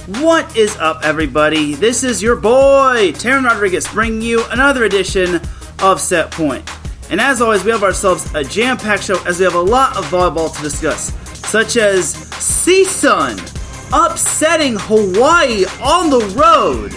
What is up, everybody? This is your boy, Teran Rodriguez, bringing you another edition of Set Point. And as always, we have ourselves a jam-packed show as we have a lot of volleyball to discuss, such as CSUN upsetting Hawaii on the road.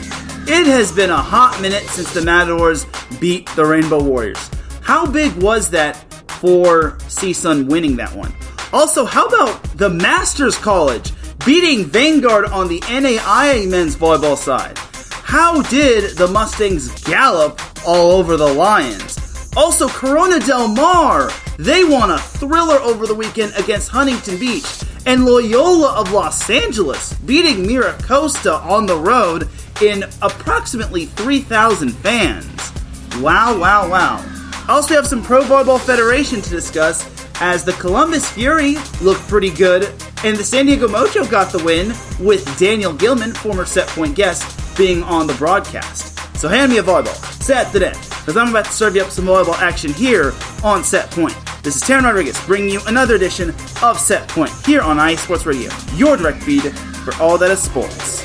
It has been a hot minute since the Matadors beat the Rainbow Warriors. How big was that for CSUN winning that one? Also, how about the Masters College beating Vanguard on the NAIA men's volleyball side? How did the Mustangs gallop all over the Lions? Also, Corona Del Mar, they won a thriller over the weekend against Huntington Beach. And Loyola of Los Angeles beating Mira Costa on the road in approximately 3,000 fans. Wow, wow, wow. I also have some Pro Volleyball Federation to discuss, as the Columbus Fury looked pretty good, and the San Diego Mojo got the win, with Daniel Gilman, former Set Point guest, being on the broadcast. So hand me a volleyball, set the net, because I'm about to serve you up some volleyball action here on Set Point. This is Teran Rodriguez bringing you another edition of Set Point here on IESR Radio, your direct feed for all that is sports.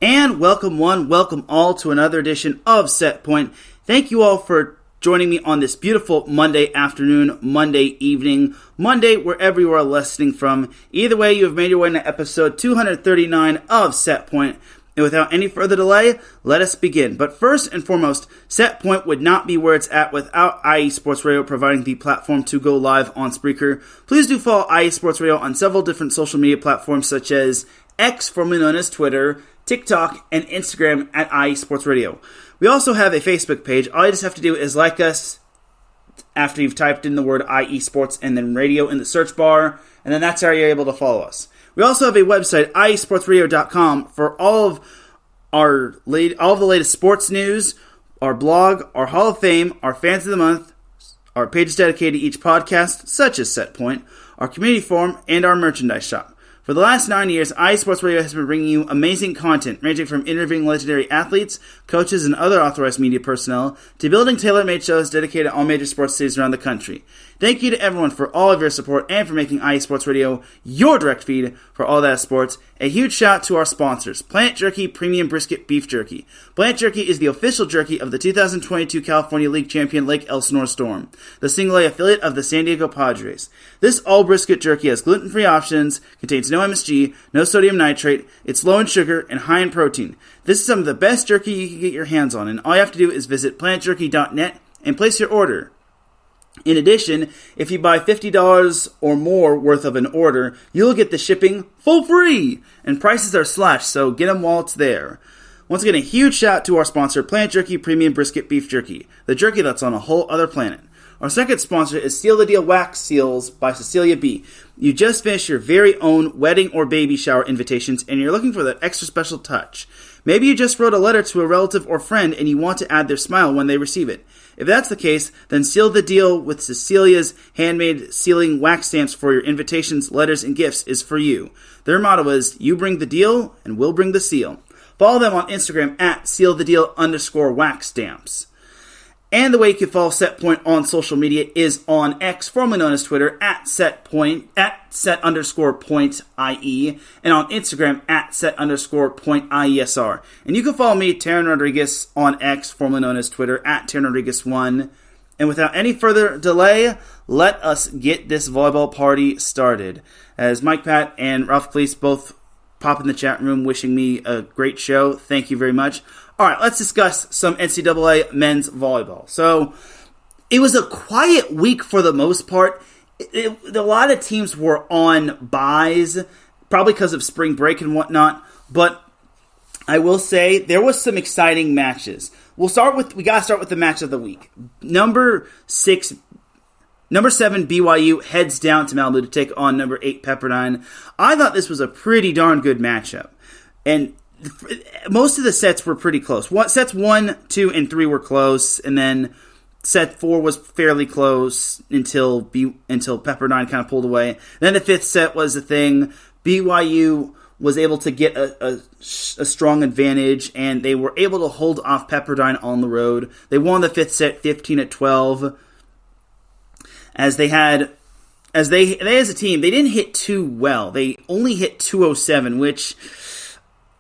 And welcome one, welcome all to another edition of Set Point. Thank you all for joining me on this beautiful Monday afternoon, Monday evening, Monday wherever you are listening from. Either way, you have made your way to episode 239 of Set Point. And without any further delay, let us begin. But first and foremost, Set Point would not be where it's at without IE Sports Radio providing the platform to go live on Spreaker. Please do follow IE Sports Radio on several different social media platforms such as X, formerly known as Twitter, TikTok, and Instagram at IE Sports Radio. We also have a Facebook page. All you just have to do is like us after you've typed in the word IE Sports and then radio in the search bar, and then that's how you're able to follow us. We also have a website, iesportsradio.com, for all of the latest sports news, our blog, our Hall of Fame, our Fans of the Month, our pages dedicated to each podcast, such as Set Point, our community forum, and our merchandise shop. For the last 9 years, IE Sports Radio has been bringing you amazing content, ranging from interviewing legendary athletes, coaches, and other authorized media personnel, to building tailor-made shows dedicated to all major sports cities around the country. Thank you to everyone for all of your support and for making IE Sports Radio your direct feed for all that sports. A huge shout out to our sponsors, Plant Jerky Premium Brisket Beef Jerky. Plant Jerky is the official jerky of the 2022 California League champion Lake Elsinore Storm, the single-A affiliate of the San Diego Padres. This all-brisket jerky has gluten-free options, contains no MSG, no sodium nitrate, it's low in sugar, and high in protein. This is some of the best jerky you can get your hands on, and all you have to do is visit plantjerky.net and place your order. In addition, if you buy $50 or more worth of an order, you'll get the shipping for free, and prices are slashed, so get them while it's there. Once again, a huge shout out to our sponsor, Plant Jerky Premium Brisket Beef Jerky, the jerky that's on a whole other planet. Our second sponsor is Seal the Deal Wax Seals by Cecilia B. You just finished your very own wedding or baby shower invitations and you're looking for that extra special touch. Maybe you just wrote a letter to a relative or friend and you want to add their smile when they receive it. If that's the case, then seal the deal with Cecilia's handmade sealing wax stamps for your invitations, letters, and gifts is for you. Their motto is, you bring the deal and we'll bring the seal. Follow them on Instagram at sealthedeal_wax stamps. And the way you can follow Set Point on social media is on X, formerly known as Twitter, at set_point, IE, and on Instagram at set_point IESR. And you can follow me, Teran Rodriguez, on X, formerly known as Twitter, at Teran Rodriguez1. And without any further delay, let us get this volleyball party started. As Mike Pat and Ralph Cleese both pop in the chat room wishing me a great show, thank you very much. All right, let's discuss some NCAA men's volleyball. So, it was a quiet week for the most part. A lot of teams were on buys, probably because of spring break and whatnot. But I will say there was some exciting matches. We gotta start with the match of the week. Number 7 BYU heads down to Malibu to take on number 8 Pepperdine. I thought this was a pretty darn good matchup, and most of the sets were pretty close. Sets 1, 2, and 3 were close, and then set 4 was fairly close until Pepperdine kind of pulled away. Then the 5th set was the thing. BYU was able to get a strong advantage, and they were able to hold off Pepperdine on the road. They won the 5th set 15-12. As a team, they didn't hit too well. They only hit 207, which,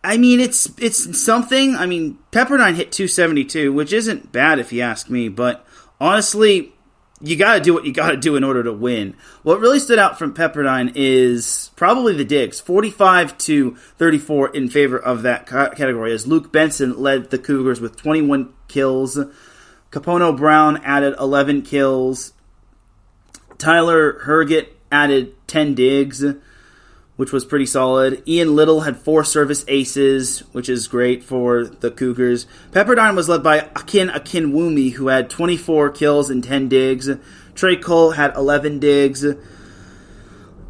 I mean, it's something. I mean, Pepperdine hit 272, which isn't bad if you ask me, but honestly, you got to do what you got to do in order to win. What really stood out from Pepperdine is probably the digs, 45-34 in favor of that category, as Luke Benson led the Cougars with 21 kills. Capono Brown added 11 kills. Tyler Herget added 10 digs, which was pretty solid. Ian Little had 4 service aces, which is great for the Cougars. Pepperdine was led by Akinwumi, who had 24 kills and 10 digs. Trey Cole had 11 digs.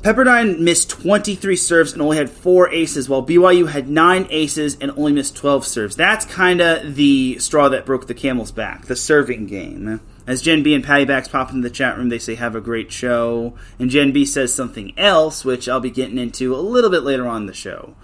Pepperdine missed 23 serves and only had 4 aces, while BYU had 9 aces and only missed 12 serves. That's kind of the straw that broke the camel's back, the serving game. As Jen B and Patty Backs pop into the chat room, they say, have a great show. And Jen B says something else, which I'll be getting into a little bit later on in the show.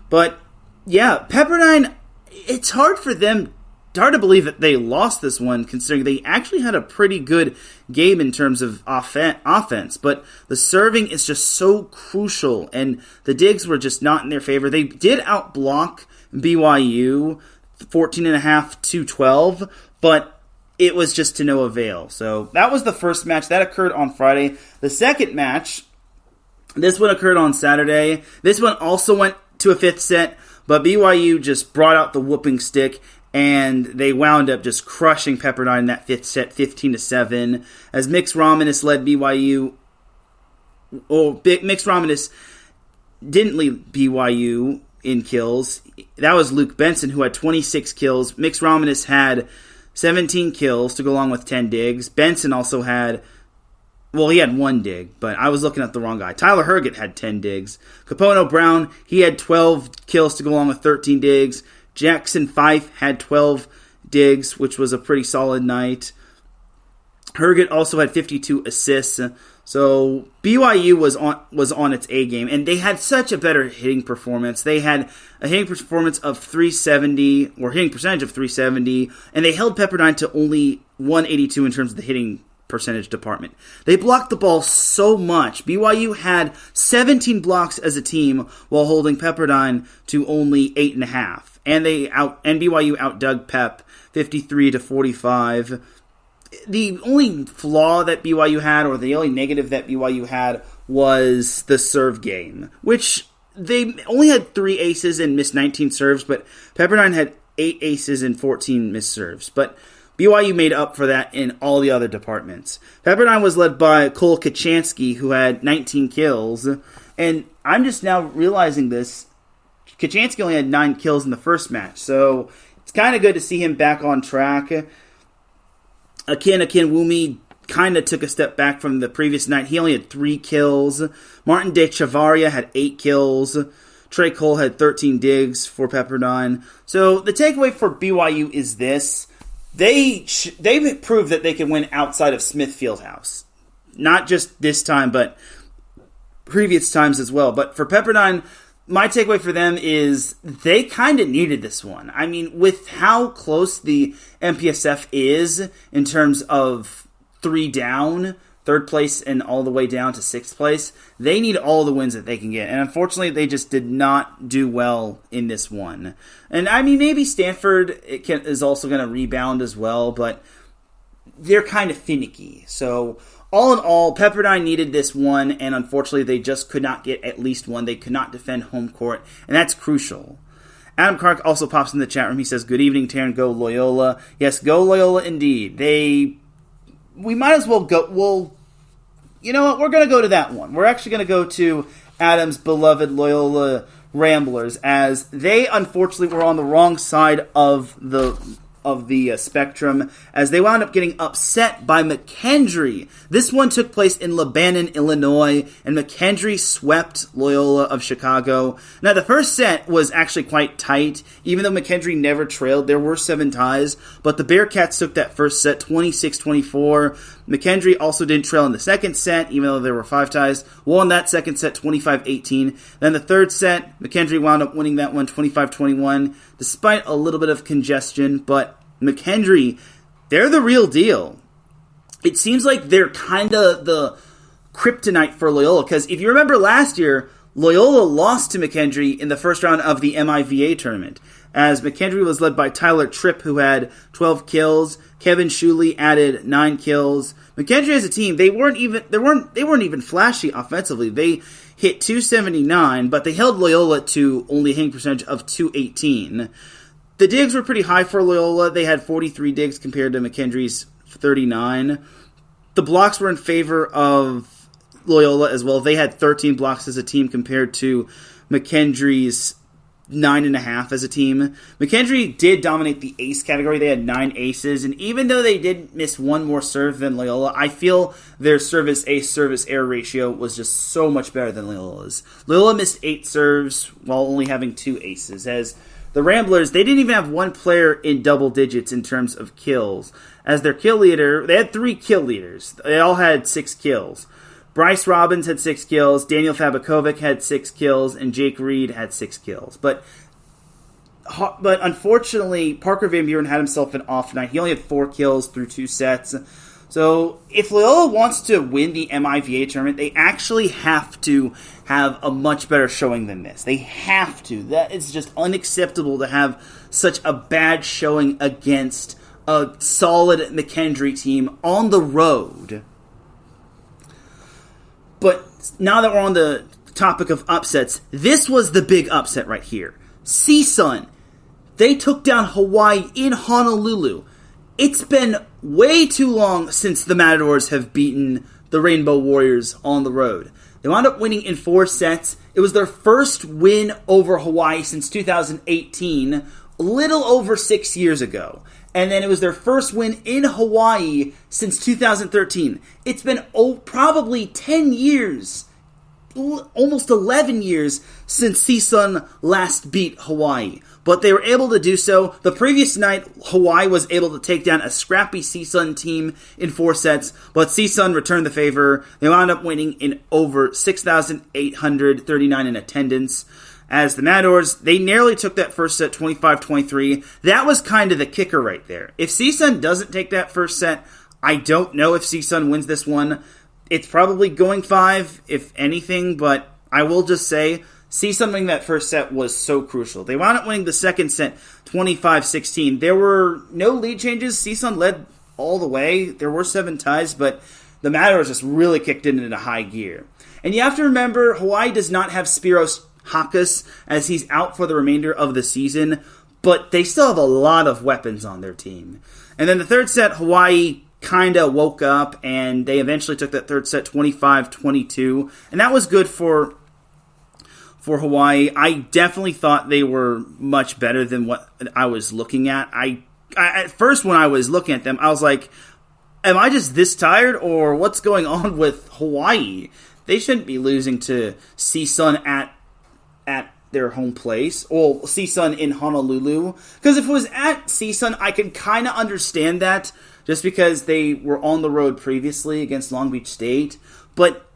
But, yeah, Pepperdine, it's hard to believe that they lost this one, considering they actually had a pretty good game in terms of offense. But the serving is just so crucial, and the digs were just not in their favor. They did outblock BYU 14.5-12, but it was just to no avail. So that was the first match. That occurred on Friday. The second match, this one occurred on Saturday. This one also went to a 5th set, but BYU just brought out the whooping stick, and they wound up just crushing Pepperdine in that 5th set, 15-7. As Mix Romanus led BYU. Mix Romanus didn't lead BYU in kills. That was Luke Benson, who had 26 kills. Mix Romanus had 17 kills to go along with 10 digs. Benson also had, he had 1 dig, but I was looking at the wrong guy. Tyler Herget had 10 digs. Capono Brown, he had 12 kills to go along with 13 digs. Jackson Fife had 12 digs, which was a pretty solid night. Herget also had 52 assists. So BYU was on its A game, and they had such a better hitting performance. They had a hitting performance of 370, or hitting percentage of 370, and they held Pepperdine to only 182 in terms of the hitting percentage department. They blocked the ball so much. BYU had 17 blocks as a team while holding Pepperdine to only 8.5, and BYU outdug Pep 53-45. The only flaw that BYU had, or the only negative that BYU had, was the serve game, which they only had 3 aces and missed 19 serves, but Pepperdine had 8 aces and 14 missed serves. But BYU made up for that in all the other departments. Pepperdine was led by Cole Kachansky, who had 19 kills, and I'm just now realizing this. Kachansky only had 9 kills in the first match, so it's kind of good to see him back on track. Akinwumi kind of took a step back from the previous night. He only had 3 kills. Martin De Chavaria had 8 kills. Trey Cole had 13 digs for Pepperdine. So the takeaway for BYU is this. They've proved that they can win outside of Smith Fieldhouse. Not just this time, but previous times as well. But for Pepperdine, my takeaway for them is they kind of needed this one. I mean, with how close the MPSF is in terms of 3 down, 3rd place, and all the way down to 6th place, they need all the wins that they can get. And unfortunately, they just did not do well in this one. And I mean, maybe Stanford is also going to rebound as well, but they're kind of finicky. So all in all, Pepperdine needed this one, and unfortunately they just could not get at least one. They could not defend home court, and that's crucial. Adam Clark also pops in the chat room. He says, good evening, Teran, go Loyola. Yes, go Loyola indeed. We might as well go, you know what, we're going to go to that one. We're actually going to go to Adam's beloved Loyola Ramblers, as they unfortunately were on the wrong side of the spectrum, as they wound up getting upset by McKendree. This one took place in Lebanon, Illinois, and McKendree swept Loyola of Chicago. Now, the first set was actually quite tight, even though McKendree never trailed. There were 7 ties, but the Bearcats took that first set 26-24. McKendree also didn't trail in the second set, even though there were 5 ties. Won that second set 25-18. Then the third set, McKendree wound up winning that one 25-21, despite a little bit of congestion. But McKendree, they're the real deal. It seems like they're kind of the kryptonite for Loyola, because if you remember last year, Loyola lost to McKendree in the first round of the MIVA tournament, as McKendree was led by Tyler Tripp, who had 12 kills. Kevin Shuley added 9 kills. McKendree as a team, they weren't even flashy offensively. They hit 279, but they held Loyola to only a hitting percentage of 218. The digs were pretty high for Loyola. They had 43 digs compared to McKendree's 39. The blocks were in favor of Loyola as well. They had 13 blocks as a team compared to McKendree's 9.5 as a team. McKendree did dominate the ace category. They had 9 aces, and even though they did miss one more serve than Loyola, I feel their service ace service error ratio was just so much better than Loyola's. Loyola missed 8 serves while only having 2 aces, as the Ramblers, they didn't even have one player in double digits in terms of kills. As their kill leader, they had 3 kill leaders. They all had 6 kills. Bryce Robbins had 6 kills, Daniel Fabakovic had 6 kills, and Jake Reed had 6 kills. But unfortunately, Parker Van Buren had himself an off night. He only had 4 kills through 2 sets. So if Loyola wants to win the MIVA tournament, they actually have to have a much better showing than this. They have to. That is just unacceptable to have such a bad showing against a solid McKendree team on the road. But now that we're on the topic of upsets, this was the big upset right here. CSUN, they took down Hawaii in Honolulu. It's been way too long since the Matadors have beaten the Rainbow Warriors on the road. They wound up winning in 4 sets. It was their first win over Hawaii since 2018, a little over 6 years ago. And then it was their first win in Hawaii since 2013. It's been probably 10 years, almost 11 years since CSUN last beat Hawaii. But they were able to do so. The previous night, Hawaii was able to take down a scrappy CSUN team in 4 sets, but CSUN returned the favor. They wound up winning in over 6,839 in attendance. As the Matadors, they narrowly took that first set 25-23. That was kind of the kicker right there. If CSUN doesn't take that first set, I don't know if CSUN wins this one. It's probably going 5, if anything, but I will just say CSUN winning that first set was so crucial. They wound up winning the second set 25-16. There were no lead changes. CSUN led all the way. There were 7 ties, but the Matadors just really kicked it into high gear. And you have to remember, Hawaii does not have Spiros Hakas, as he's out for the remainder of the season, but they still have a lot of weapons on their team. And then the third set, Hawaii kind of woke up, and they eventually took that third set 25-22, and that was good for Hawaii. I definitely thought they were much better than what I was looking at. I at first, when I was looking at them, I was like, am I just this tired, or what's going on with Hawaii? They shouldn't be losing to CSUN at their home place, or CSUN in Honolulu. Because if it was at CSUN, I could kind of understand that, just because they were on the road previously against Long Beach State. But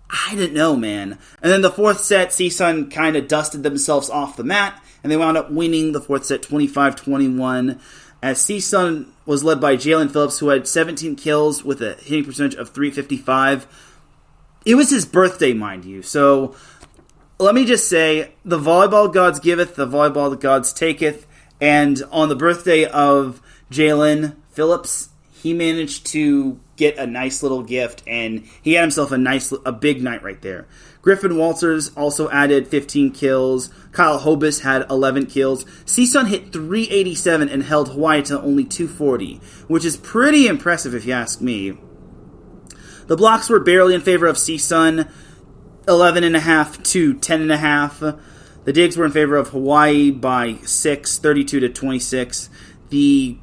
I didn't know, man. And then the fourth set, CSUN kind of dusted themselves off the mat, and they wound up winning the fourth set 25-21, as CSUN was led by Jalen Phillips, who had 17 kills with a hitting percentage of .355. It was his birthday, mind you, so let me just say, the volleyball gods giveth, the volleyball gods taketh, and on the birthday of Jalen Phillips, he managed to get a nice little gift, and he had himself a big night right there. Griffin Walters also added 15 kills. Kyle Hobus had 11 kills. CSUN hit 387 and held Hawaii to only 240, which is pretty impressive if you ask me. The blocks were barely in favor of CSUN, 11.5 to 10.5. The digs were in favor of Hawaii by 6, 32-26. The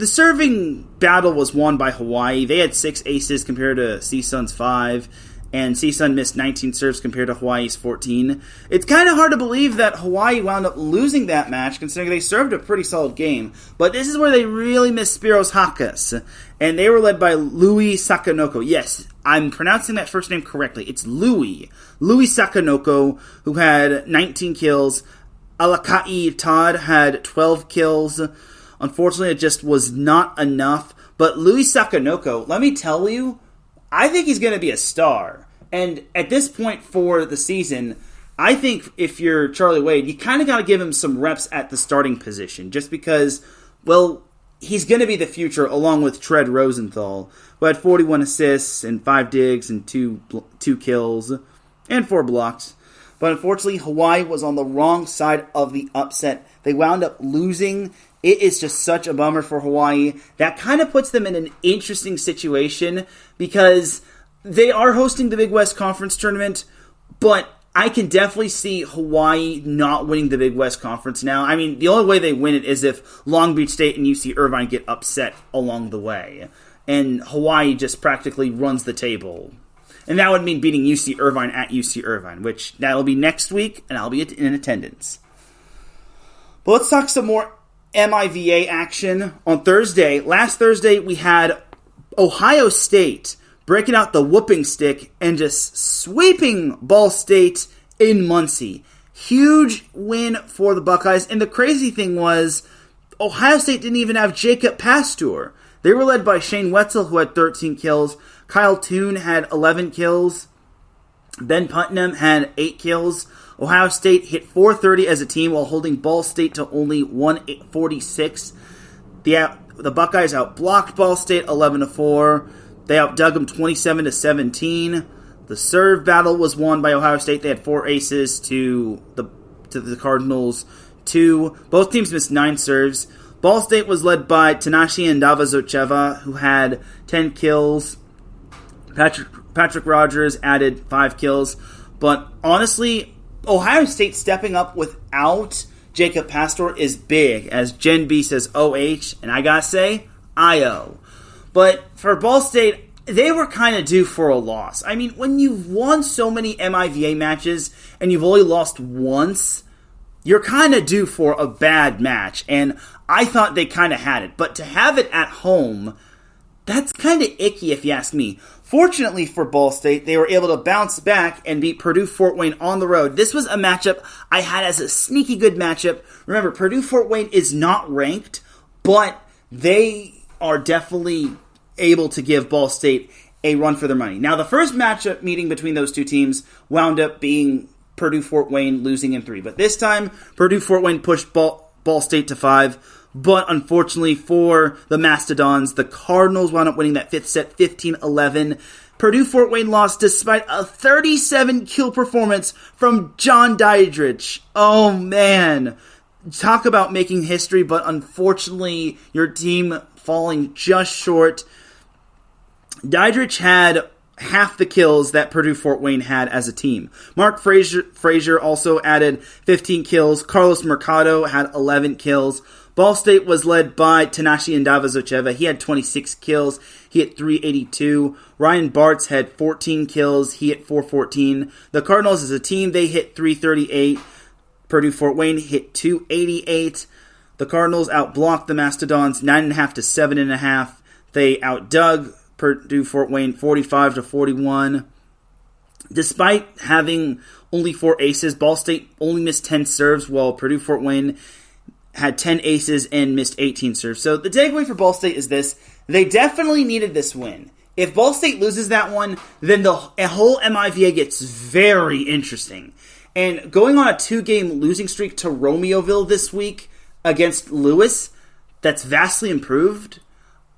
serving battle was won by Hawaii. They had 6 aces compared to CSUN's 5, and CSUN missed 19 serves compared to Hawaii's 14. It's kind of hard to believe that Hawaii wound up losing that match, considering they served a pretty solid game. But this is where they really missed Spiros Hakas, and they were led by Louis Sakanoko. Yes, I'm pronouncing that first name correctly. It's Louis Sakanoko, who had 19 kills. Alakai Todd had 12 kills. Unfortunately, it just was not enough. But Louis Sakanoko, let me tell you, I think he's going to be a star. And at this point for the season, I think if you're Charlie Wade, you kind of got to give him some reps at the starting position. Just because, well, he's going to be the future along with Tread Rosenthal, who had 41 assists and 5 digs and 2 kills and 4 blocks. But unfortunately, Hawaii was on the wrong side of the upset. They wound up losing. It is just such a bummer for Hawaii. That kind of puts them in an interesting situation because they are hosting the Big West Conference tournament, but I can definitely see Hawaii not winning the Big West Conference now. I mean, the only way they win it is if Long Beach State and UC Irvine get upset along the way. And Hawaii just practically runs the table. And that would mean beating UC Irvine at UC Irvine, which that'll be next week, and I'll be in attendance. But let's talk some more MIVA action on Thursday. Last Thursday, we had Ohio State breaking out the whooping stick and just sweeping Ball State in Muncie. Huge win for the Buckeyes. And the crazy thing was, Ohio State didn't even have Jacob Pasteur. They were led by Shane Wetzel, who had 13 kills. Kyle Toon had 11 kills. Ben Putnam had 8 kills. Ohio State hit 430 as a team while holding Ball State to only 146. The Buckeyes outblocked Ball State 11-4. They outdug them 27-17. The serve battle was won by Ohio State. They had 4 aces to the Cardinals 2. Both teams missed 9 serves. Ball State was led by Tanashi Ndavazocheva, who had 10 kills. Patrick Rogers added 5 kills. But honestly, Ohio State stepping up without Jacob Pasteur is big, as Gen B says OH, and I gotta say, IO. But for Ball State, they were kind of due for a loss. I mean, when you've won so many MIVA matches and you've only lost once, you're kind of due for a bad match, and I thought they kind of had it. But to have it at home, that's kind of icky if you ask me. Fortunately for Ball State, they were able to bounce back and beat Purdue-Fort Wayne on the road. This was a matchup I had as a sneaky good matchup. Remember, Purdue-Fort Wayne is not ranked, but they are definitely able to give Ball State a run for their money. Now, the first matchup meeting between those two teams wound up being Purdue-Fort Wayne losing in 3. But this time, Purdue-Fort Wayne pushed Ball State to 5. But unfortunately for the Mastodons, the Cardinals wound up winning that 5th set 15-11. Purdue-Fort Wayne lost despite a 37-kill performance from John Diedrich. Oh, man. Talk about making history, but unfortunately, your team falling just short. Diedrich had half the kills that Purdue-Fort Wayne had as a team. Mark Frazier also added 15 kills. Carlos Mercado had 11 kills. Ball State was led by Tanashi Ndavazocheva. He had 26 kills. He hit 382. Ryan Bartz had 14 kills. He hit 414. The Cardinals as a team, they hit 338. Purdue-Fort Wayne hit 288. The Cardinals outblocked the Mastodons 9.5 to 7.5. They outdug Purdue-Fort Wayne 45-41. Despite having only 4 aces, Ball State only missed 10 serves, while Purdue-Fort Wayne had 10 aces and missed 18 serves. So the takeaway for Ball State is this. They definitely needed this win. If Ball State loses that one, then the whole MIVA gets very interesting. And going on a 2-game losing streak to Romeoville this week against Lewis, that's vastly improved.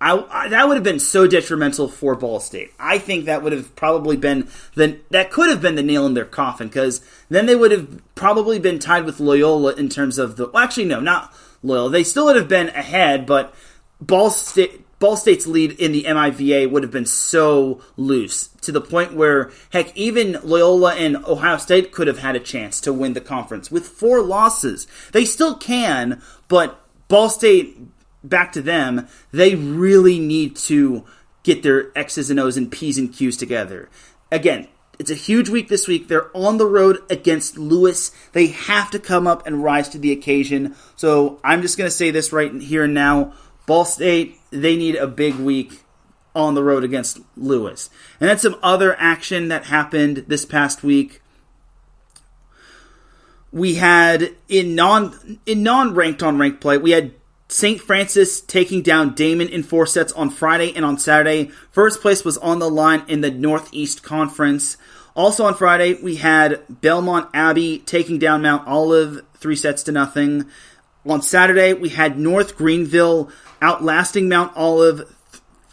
That would have been so detrimental for Ball State. I think that would have probably been that could have been the nail in their coffin, because then they would have probably been tied with Loyola in terms of the. Well, actually, no, not Loyola. They still would have been ahead, but Ball State Ball State's lead in the MIVA would have been so loose to the point where, heck, even Loyola and Ohio State could have had a chance to win the conference with 4 losses. They still can, but Ball State, back to them, they really need to get their X's and O's and P's and Q's together. Again, it's a huge week this week. They're on the road against Lewis. They have to come up and rise to the occasion. So I'm just going to say this right here and now. Ball State, they need a big week on the road against Lewis. And then some other action that happened this past week. We had, in non-ranked on ranked play, we had St. Francis taking down Damon in 4 sets on Friday and on Saturday. First place was on the line in the Northeast Conference. Also on Friday, we had Belmont Abbey taking down Mount Olive 3-0. On Saturday, we had North Greenville outlasting Mount Olive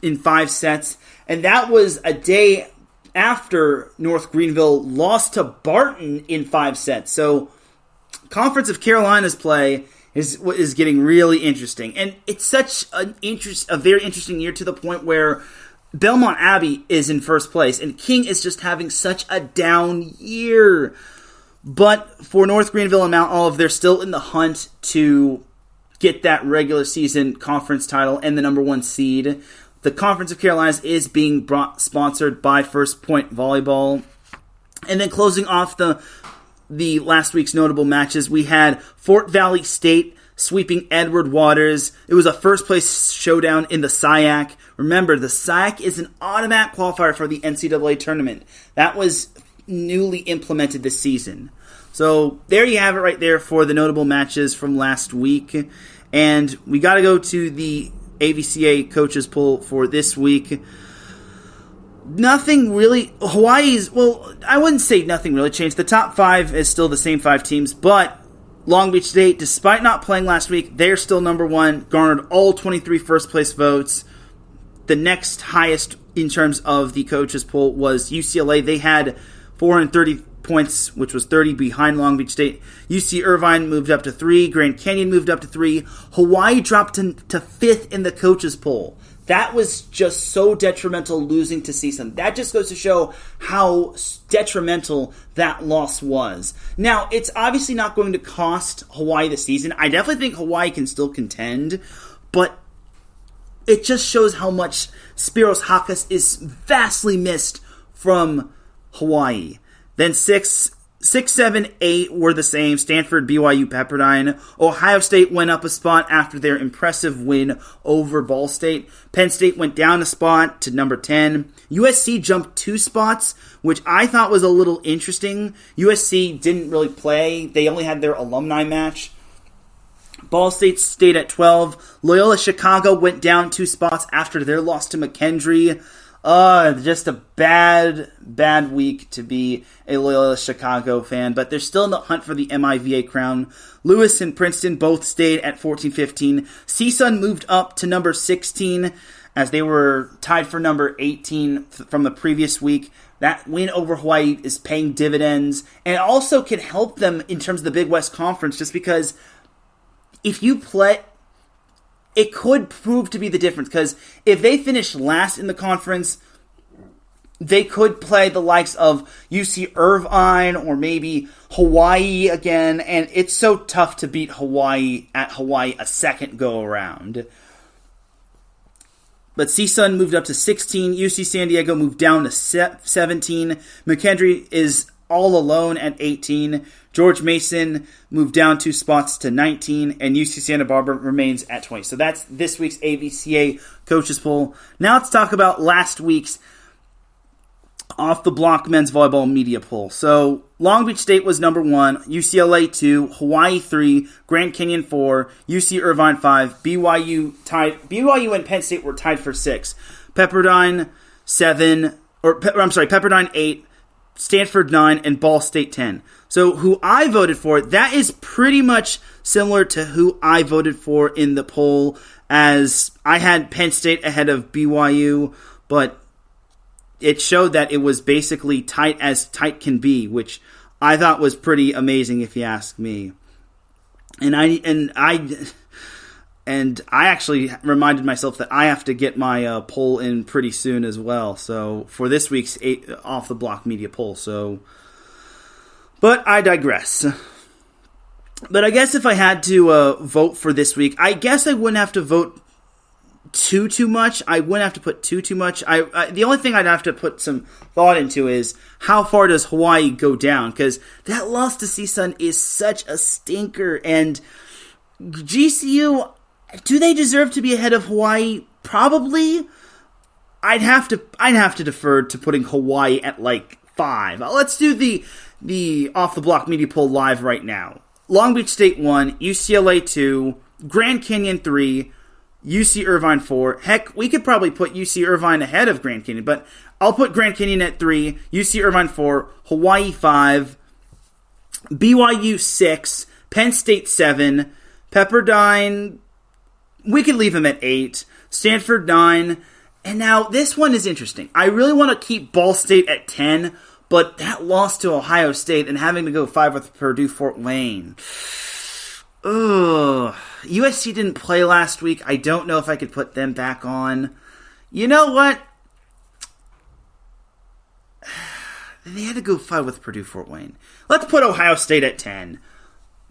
in 5 sets. And that was a day after North Greenville lost to Barton in 5 sets. So, Conference of Carolinas play is getting really interesting. And it's such a very interesting year to the point where Belmont Abbey is in first place, and King is just having such a down year. But for North Greenville and Mount Olive, they're still in the hunt to get that regular season conference title and the number 1 seed. The Conference of Carolinas is being sponsored by First Point Volleyball. And then closing off the last week's notable matches, we had Fort Valley State sweeping Edward Waters. It was a first-place showdown in the SIAC. Remember, the SIAC is an automatic qualifier for the NCAA tournament. That was newly implemented this season. So there you have it right there for the notable matches from last week. And we got to go to the AVCA coaches poll for this week. Nothing really, I wouldn't say nothing really changed. The top 5 is still the same 5 teams, but Long Beach State, despite not playing last week, they're still number 1, garnered all 23 first place votes. The next highest in terms of the coaches poll was UCLA. They had 430 points, which was 30 behind Long Beach State. UC Irvine moved up to 3. Grand Canyon moved up to 3. Hawaii dropped to 5th in the coaches poll. That was just so detrimental, losing to CSUN. That just goes to show how detrimental that loss was. Now, it's obviously not going to cost Hawaii the season. I definitely think Hawaii can still contend, but it just shows how much Spiros Hakas is vastly missed from Hawaii. Then 6, 7, 8 were the same. Stanford, BYU, Pepperdine. Ohio State went up a spot after their impressive win over Ball State. Penn State went down a spot to number 10. USC jumped 2 spots, which I thought was a little interesting. USC didn't really play. They only had their alumni match. Ball State stayed at 12. Loyola Chicago went down 2 spots after their loss to McKendree. Just a bad week to be a Loyola Chicago fan, but they're still in the hunt for the MIVA crown. Lewis and Princeton both stayed at 14-15. CSUN moved up to number 16 as they were tied for number 18 from the previous week. That win over Hawaii is paying dividends and also can help them in terms of the Big West Conference, just because if you play, it could prove to be the difference, because if they finish last in the conference, they could play the likes of UC Irvine or maybe Hawaii again, and it's so tough to beat Hawaii at Hawaii a second go-around. But CSUN moved up to 16, UC San Diego moved down to 17, McKendree is all alone at 18, George Mason moved down 2 spots to 19, and UC Santa Barbara remains at 20. So that's this week's AVCA coaches poll. Now let's talk about last week's off the block men's volleyball media poll. So Long Beach State was number 1, UCLA 2, Hawaii 3, Grand Canyon 4, UC Irvine 5, BYU and Penn State were tied for 6. Pepperdine 8, Stanford 9, and Ball State 10. So who I voted for, that is pretty much similar to who I voted for in the poll, as I had Penn State ahead of BYU, but it showed that it was basically tight as tight can be, which I thought was pretty amazing if you ask me. And And I actually reminded myself that I have to get my poll in pretty soon as well. So for this week's Off the Block Media poll. But I digress. But I guess if I had to vote for this week, I guess I wouldn't have to vote too much. I wouldn't have to put too much. The only thing I'd have to put some thought into is how far does Hawaii go down? Because that loss to CSUN is such a stinker. And GCU, do they deserve to be ahead of Hawaii? Probably. I'd have to defer to putting Hawaii at like 5. Let's do the Off the Block Media poll live right now. Long Beach State 1, UCLA 2, Grand Canyon 3, UC Irvine 4. Heck, we could probably put UC Irvine ahead of Grand Canyon, but I'll put Grand Canyon at 3, UC Irvine 4, Hawaii 5, BYU 6, Penn State 7, Pepperdine, we could leave them at 8, Stanford 9, and now this one is interesting. I really want to keep Ball State at 10, but that loss to Ohio State and having to go 5 with Purdue Fort Wayne. Ugh. USC didn't play last week. I don't know if I could put them back on. You know what? They had to go 5 with Purdue Fort Wayne. Let's put Ohio State at 10.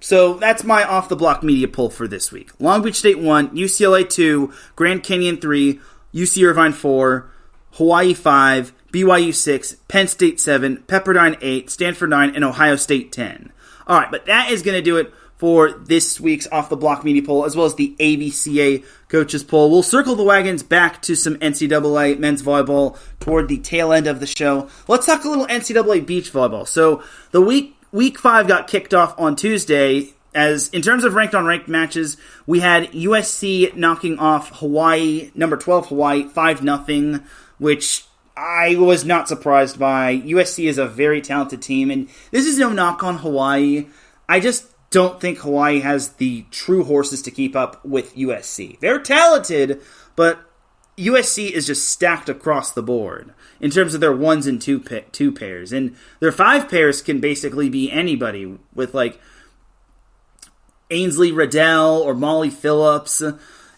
So that's my Off the Block Media poll for this week. Long Beach State 1, UCLA 2, Grand Canyon 3, UC Irvine 4, Hawaii 5, BYU 6, Penn State 7, Pepperdine 8, Stanford 9, and Ohio State 10. Alright, but that is going to do it for this week's Off the Block Media poll, as well as the AVCA coaches poll. We'll circle the wagons back to some NCAA men's volleyball toward the tail end of the show. Let's talk a little NCAA Beach Volleyball. So the week 5 got kicked off on Tuesday. As in terms of ranked on ranked matches, we had USC knocking off Hawaii, number 12 Hawaii, 5-0, which I was not surprised by. USC is a very talented team, and this is no knock on Hawaii. I just don't think Hawaii has the true horses to keep up with USC. They're talented, but USC is just stacked across the board in terms of their 1s and 2 pairs. And their 5 pairs can basically be anybody with like Ainsley Riddell or Molly Phillips.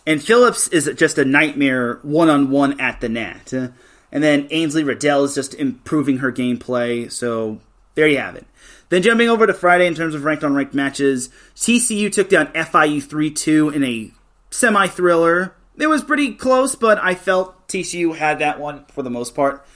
And Phillips is just a nightmare one-on-one at the net. And then Ainsley Riddell is just improving her gameplay. So there you have it. Then jumping over to Friday in terms of ranked on ranked matches, TCU took down FIU 3-2 in a semi-thriller. It was pretty close, but I felt TCU had that one for the most part.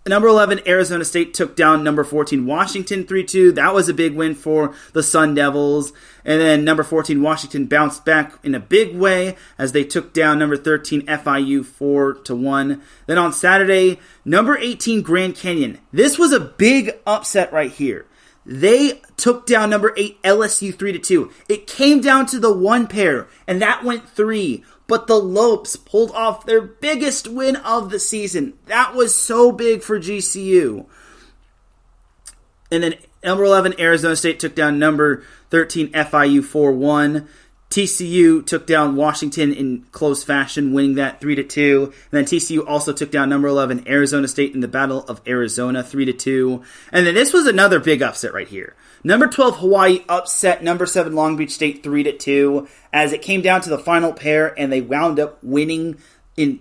Number 11, Arizona State took down number 14, Washington 3-2. That was a big win for the Sun Devils. And then number 14, Washington bounced back in a big way as they took down number 13, FIU 4-1. Then on Saturday, number 18, Grand Canyon. This was a big upset right here. They took down number 8, LSU 3-2. It came down to the 1 pair, and that went 3. But the Lopes pulled off their biggest win of the season. That was so big for GCU. And then number 11, Arizona State took down number 13, FIU 4-1. TCU took down Washington in close fashion, winning that 3-2. And then TCU also took down number 11, Arizona State in the Battle of Arizona 3-2. And then this was another big upset right here. Number 12, Hawaii upset number 7, Long Beach State 3-2 as it came down to the final pair and they wound up winning in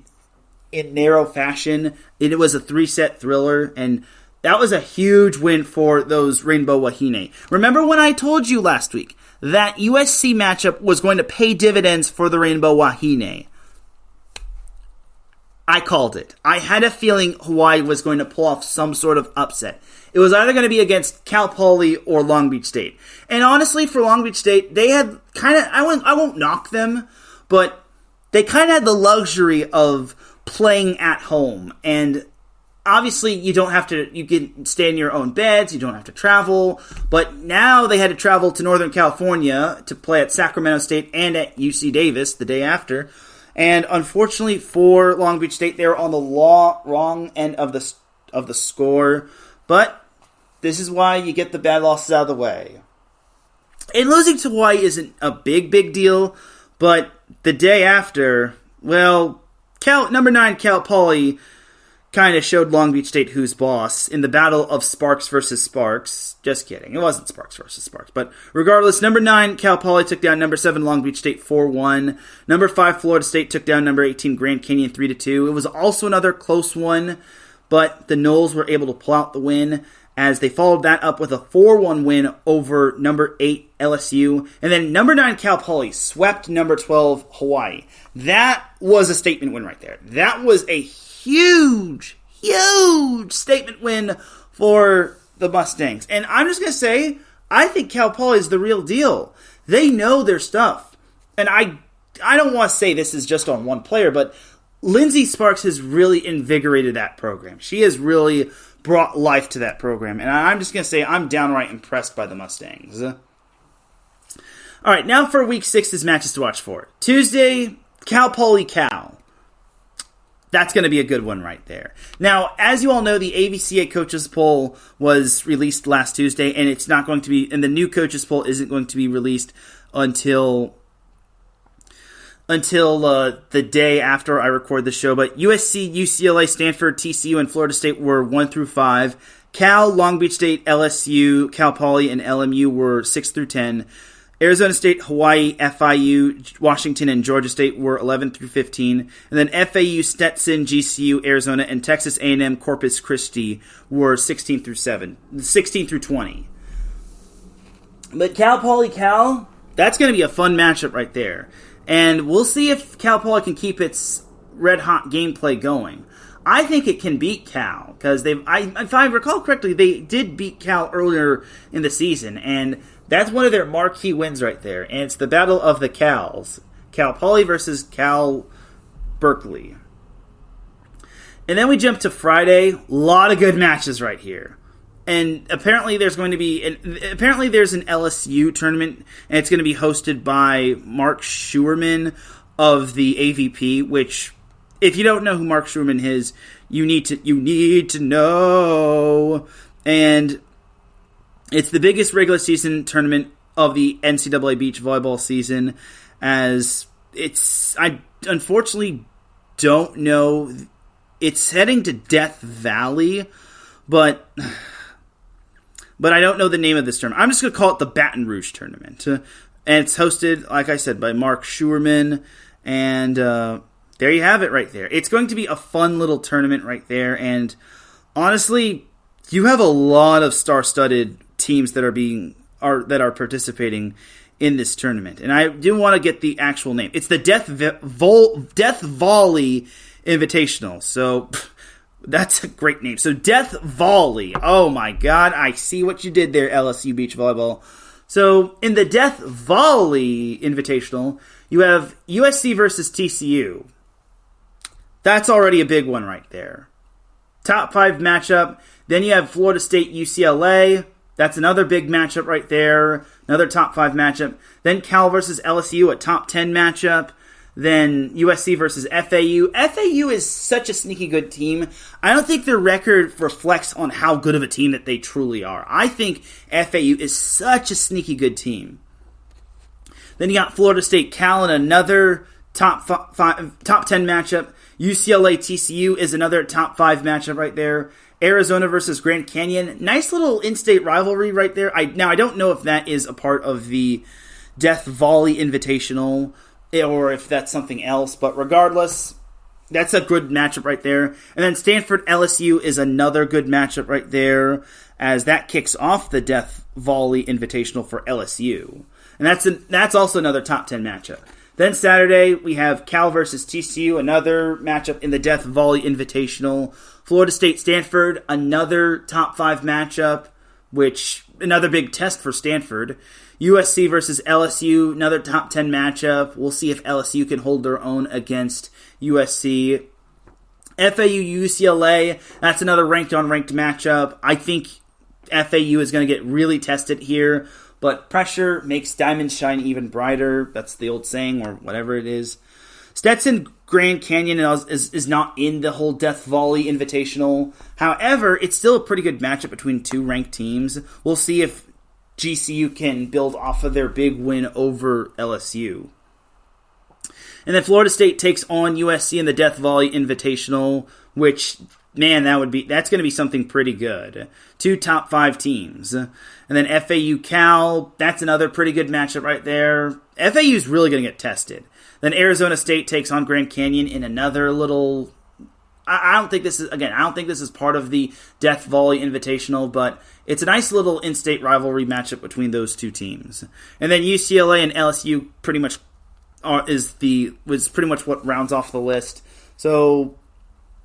narrow fashion. It was a 3-set thriller, and that was a huge win for those Rainbow Wahine. Remember when I told you last week that USC matchup was going to pay dividends for the Rainbow Wahine? I called it. I had a feeling Hawaii was going to pull off some sort of upset. It was either going to be against Cal Poly or Long Beach State. And honestly, for Long Beach State, they had kind of, I won't knock them, but they kind of had the luxury of playing at home. And obviously, you can stay in your own beds, you don't have to travel, but now they had to travel to Northern California to play at Sacramento State and at UC Davis the day after. And unfortunately for Long Beach State, they were on the wrong end of the score. But this is why you get the bad losses out of the way. And losing to Hawaii isn't a big deal, but the day after, well, number 9 Cal Poly kind of showed Long Beach State who's boss in the battle of Sparks versus Sparks. Just kidding. It wasn't Sparks versus Sparks. But regardless, number 9, Cal Poly took down number 7, Long Beach State 4-1. Number 5, Florida State took down number 18, Grand Canyon 3-2. It was also another close one, but the Noles were able to pull out the win as they followed that up with a 4-1 win over number 8, LSU. And then number 9, Cal Poly swept number 12, Hawaii. That was a statement win right there. That was a huge statement win for the Mustangs. And I'm just going to say, I think Cal Poly is the real deal. They know their stuff. And I don't want to say this is just on one player, but Lindsay Sparks has really invigorated that program. She has really brought life to that program. And I'm just going to say I'm downright impressed by the Mustangs. All right, now for Week 6's matches to watch for. Tuesday, Cal Poly Cal. That's going to be a good one right there. Now, as you all know, the AVCA coaches poll was released last Tuesday, and it's not going to be, and the new coaches poll isn't going to be released until the day after I record the show. But USC, UCLA, Stanford, TCU, and Florida State were 1 through 5. Cal, Long Beach State, LSU, Cal Poly, and LMU were 6 through 10. Arizona State, Hawaii, FIU, Washington, and Georgia State were 11 through 15. And then FAU, Stetson, GCU, Arizona, and Texas A&M, Corpus Christi were 16 through 20. But Cal Poly Cal, that's going to be a fun matchup right there. And we'll see if Cal Poly can keep its red-hot gameplay going. I think it can beat Cal, because if I recall correctly, they did beat Cal earlier in the season, and that's one of their marquee wins right there, and it's the battle of the Cals. Cal Poly versus Cal Berkeley. And then we jump to Friday. A lot of good matches right here. And apparently there's an LSU tournament, and it's going to be hosted by Mark Schuerman of the AVP, which, if you don't know who Mark Schuerman is, you need to know. And it's the biggest regular season tournament of the NCAA Beach Volleyball season, as I unfortunately don't know. It's heading to Death Valley, but I don't know the name of this tournament. I'm just going to call it the Baton Rouge Tournament. And it's hosted, like I said, by Mark Schuerman, and there you have it right there. It's going to be a fun little tournament right there, and honestly, you have a lot of star-studded teams that are participating in this tournament. And I do want to get the actual name. It's the Death Volley Invitational. So that's a great name. So Death Volley. Oh my God, I see what you did there, LSU Beach Volleyball. So in the Death Volley Invitational, you have USC versus TCU. That's already a big one right there. Top 5 matchup. Then you have Florida State UCLA. That's another big matchup right there. Another top 5 matchup. Then Cal versus LSU, a top 10 matchup. Then USC versus FAU. FAU is such a sneaky good team. I don't think their record reflects on how good of a team that they truly are. I think FAU is such a sneaky good team. Then you got Florida State Cal in another top 10 matchup. UCLA TCU is another top 5 matchup right there. Arizona versus Grand Canyon. Nice little in-state rivalry right there. I don't know if that is a part of the Death Volley Invitational or if that's something else, but regardless, that's a good matchup right there. And then Stanford LSU is another good matchup right there, as that kicks off the Death Volley Invitational for LSU. And that's also another top 10 matchup. Then Saturday, we have Cal versus TCU, another matchup in the Death Volley Invitational. Florida State Stanford, another top 5 matchup, which another big test for Stanford. USC versus LSU, another top 10 matchup. We'll see if LSU can hold their own against USC. FAU UCLA, that's another ranked-on-ranked matchup. I think FAU is going to get really tested here, but pressure makes diamonds shine even brighter. That's the old saying, or whatever it is. Stetson Grand Canyon is not in the whole Death Volley Invitational. However, it's still a pretty good matchup between two ranked teams. We'll see if GCU can build off of their big win over LSU. And then Florida State takes on USC in the Death Volley Invitational, which man, that's going to be something pretty good. 2 top 5 teams. And then FAU Cal, that's another pretty good matchup right there. FAU's really going to get tested. Then Arizona State takes on Grand Canyon in another little... I don't think this is part of the Death Volley Invitational, but it's a nice little in-state rivalry matchup between those two teams. And then UCLA and LSU pretty much was pretty much what rounds off the list. So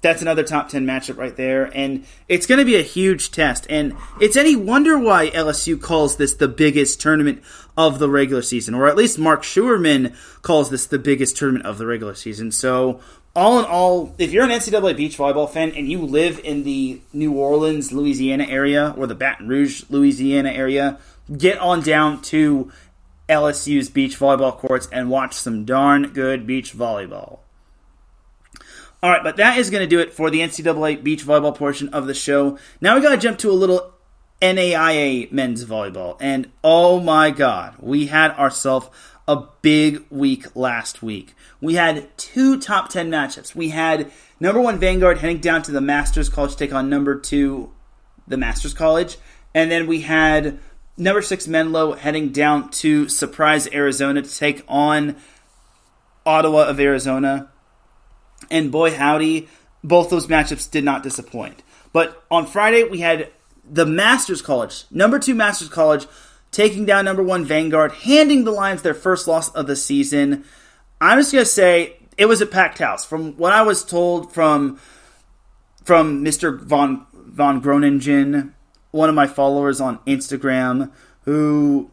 that's another top 10 matchup right there, and it's going to be a huge test. And it's any wonder why LSU calls this the biggest tournament of the regular season, or at least Mark Schuerman calls this the biggest tournament of the regular season. So all in all, if you're an NCAA beach volleyball fan and you live in the New Orleans, Louisiana area, or the Baton Rouge, Louisiana area, get on down to LSU's beach volleyball courts and watch some darn good beach volleyball. All right, but that is going to do it for the NCAA beach volleyball portion of the show. Now we got to jump to a little NAIA men's volleyball. And oh my God, we had ourselves a big week last week. We had 2 top 10 matchups. We had No.1 Vanguard heading down to the Masters College to take on number 2, the Masters College. And then we had number 6 Menlo heading down to Surprise, Arizona to take on Ottawa of Arizona. And boy howdy, both those matchups did not disappoint. But on Friday, we had the Masters College, number 2 Masters College, taking down number 1 Vanguard, handing the Lions their first loss of the season. I'm just going to say it was a packed house. From what I was told from Mr. Von Groningen, one of my followers on Instagram, who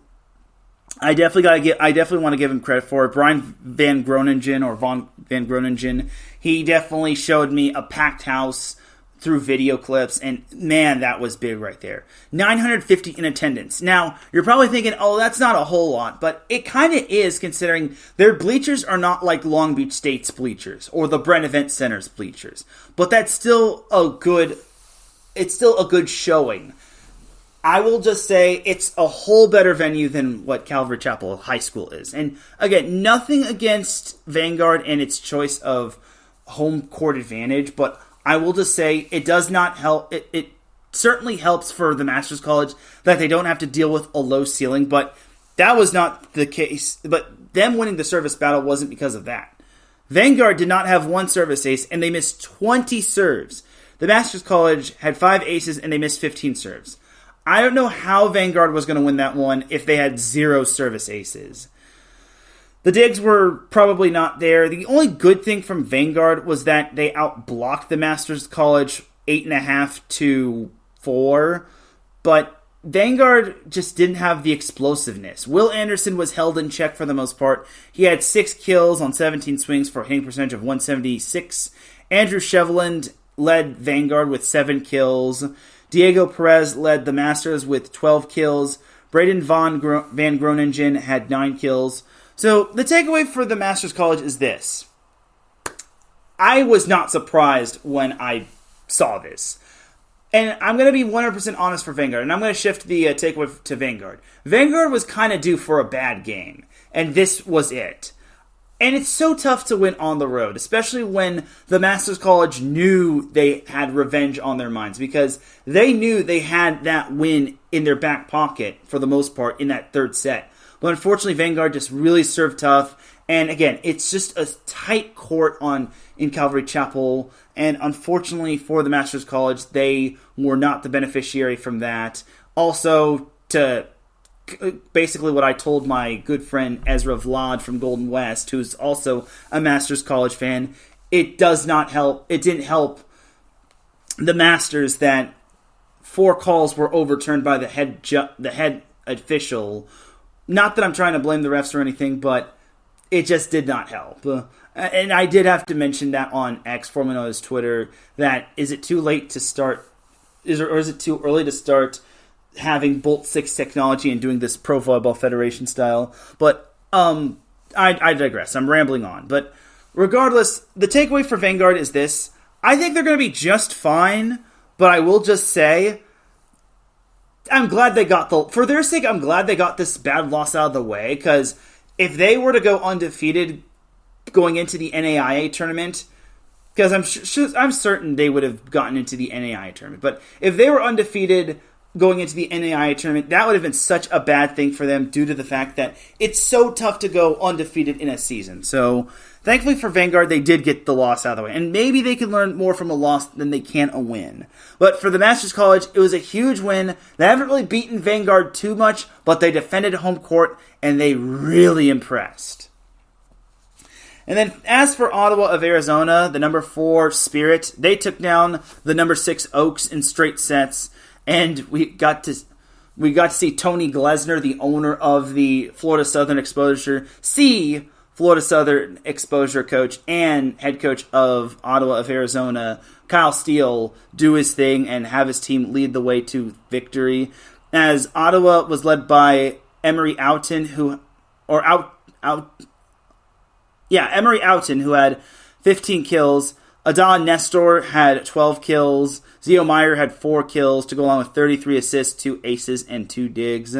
I definitely want to give him credit for it. Brian Van Groningen, or Von Van Groningen, he definitely showed me a packed house through video clips, and man, that was big right there. 950 in attendance. Now, you're probably thinking, oh, that's not a whole lot, but it kind of is, considering their bleachers are not like Long Beach State's bleachers or the Brent Event Center's bleachers, but that's still a good showing. I will just say it's a whole better venue than what Calvary Chapel High School is. And again, nothing against Vanguard and its choice of home court advantage, but I will just say it does not help. It certainly helps for the Masters College that they don't have to deal with a low ceiling, but that was not the case. But them winning the service battle wasn't because of that. Vanguard did not have 1 service ace, and they missed 20 serves. The Masters College had 5 aces, and they missed 15 serves. I don't know how Vanguard was going to win that one if they had 0 service aces. The digs were probably not there. The only good thing from Vanguard was that they outblocked the Masters College 8.5-4, but Vanguard just didn't have the explosiveness. Will Anderson was held in check for the most part. He had 6 kills on 17 swings for a hitting percentage of 176. Andrew Sheveland led Vanguard with 7 kills. Diego Perez led the Masters with 12 kills. Braden Van Groningen had 9 kills. So the takeaway for the Masters College is this. I was not surprised when I saw this. And I'm going to be 100% honest for Vanguard, and I'm going to shift the takeaway to Vanguard. Vanguard was kind of due for a bad game, and this was it. And it's so tough to win on the road, especially when the Masters College knew they had revenge on their minds, because they knew they had that win in their back pocket for the most part in that third set. But unfortunately, Vanguard just really served tough. And again, it's just a tight court in Calvary Chapel. And unfortunately for the Masters College, they were not the beneficiary from that. Also, to basically what I told my good friend Ezra Vlad from Golden West, who's also a Masters College fan, it does not help. It didn't help the Masters that 4 calls were overturned by the head official. Not that I'm trying to blame the refs or anything, but it just did not help. And I did have to mention that on X, formerly known as Twitter, that is it too late to start, or is it too early to start having Bolt 6 technology and doing this Pro Volleyball Federation style? But I digress. I'm rambling on. But regardless, the takeaway for Vanguard is this. I think they're going to be just fine, but I will just say, I'm glad they got for their sake, I'm glad they got this bad loss out of the way, because if they were to go undefeated going into the NAIA tournament, because I'm certain they would have gotten into the NAIA tournament. But if they were undefeated going into the NAIA tournament, that would have been such a bad thing for them due to the fact that it's so tough to go undefeated in a season. So thankfully for Vanguard, they did get the loss out of the way. And maybe they can learn more from a loss than they can a win. But for the Masters College, it was a huge win. They haven't really beaten Vanguard too much, but they defended home court, and they really impressed. And then as for Ottawa of Arizona, the number 4 Spirit, they took down the number 6 Oaks in straight sets. And we got to see Tony Glesner, the owner of the Florida Southern Exposure, see Florida Southern Exposure coach and head coach of Ottawa of Arizona, Kyle Steele, do his thing and have his team lead the way to victory. As Ottawa was led by Emery Outen, Emery Outen, who had 15 kills. Adon Nestor had 12 kills. Zio Meyer had 4 kills to go along with 33 assists, 2 aces, and 2 digs.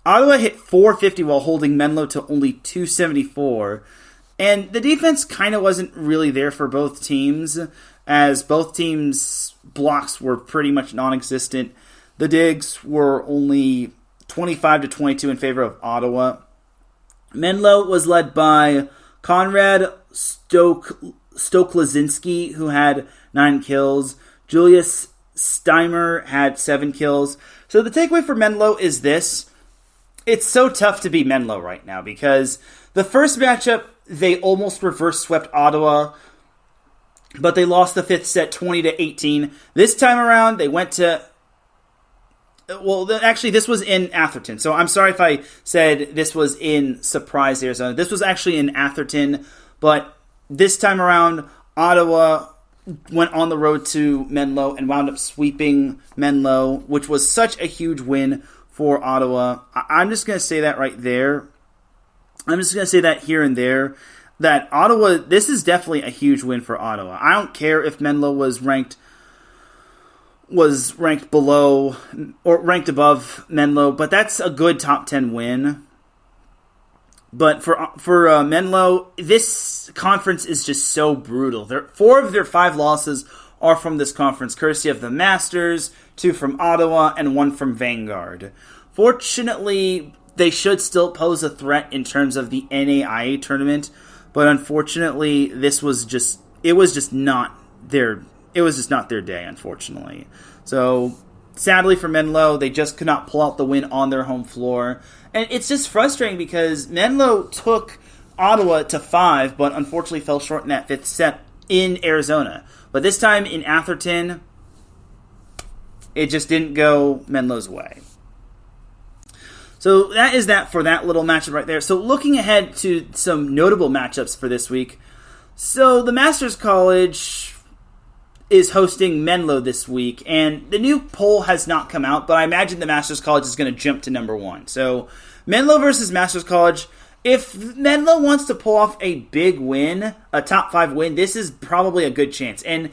Ottawa hit 450 while holding Menlo to only 274. And the defense kind of wasn't really there for both teams, as both teams' blocks were pretty much non-existent. The digs were only 25 to 22 in favor of Ottawa. Menlo was led by Conrad Stoklezinski, who had 9 kills. Julius Steimer had 7 kills. So the takeaway for Menlo is this. It's so tough to beat Menlo right now because the first matchup, they almost reverse swept Ottawa, but they lost the 5th set 20-18. This time around, they went to... Well, actually, this was in Atherton. So I'm sorry if I said this was in Surprise, Arizona. This was actually in Atherton, but this time around, Ottawa went on the road to Menlo and wound up sweeping Menlo, which was such a huge win for Ottawa. I'm just going to say that right there. I'm just going to say that here and there, that Ottawa, this is definitely a huge win for Ottawa. I don't care if Menlo was ranked below or ranked above Menlo, but that's a good top 10 win. But for Menlo, this conference is just so brutal. 4 of their 5 losses are from this conference, courtesy of the Masters, 2 from Ottawa, and 1 from Vanguard. Fortunately, they should still pose a threat in terms of the NAIA tournament, but unfortunately, it was just not their day, unfortunately. So, sadly for Menlo, they just could not pull out the win on their home floor. And it's just frustrating because Menlo took Ottawa to 5, but unfortunately fell short in that 5th set in Arizona. But this time in Atherton, it just didn't go Menlo's way. So that is that for that little matchup right there. So looking ahead to some notable matchups for this week. So the Masters College is hosting Menlo this week, and the new poll has not come out, but I imagine the Masters College is going to jump to number 1. So Menlo versus Masters College. If Menlo wants to pull off a big win, a top 5 win, this is probably a good chance. And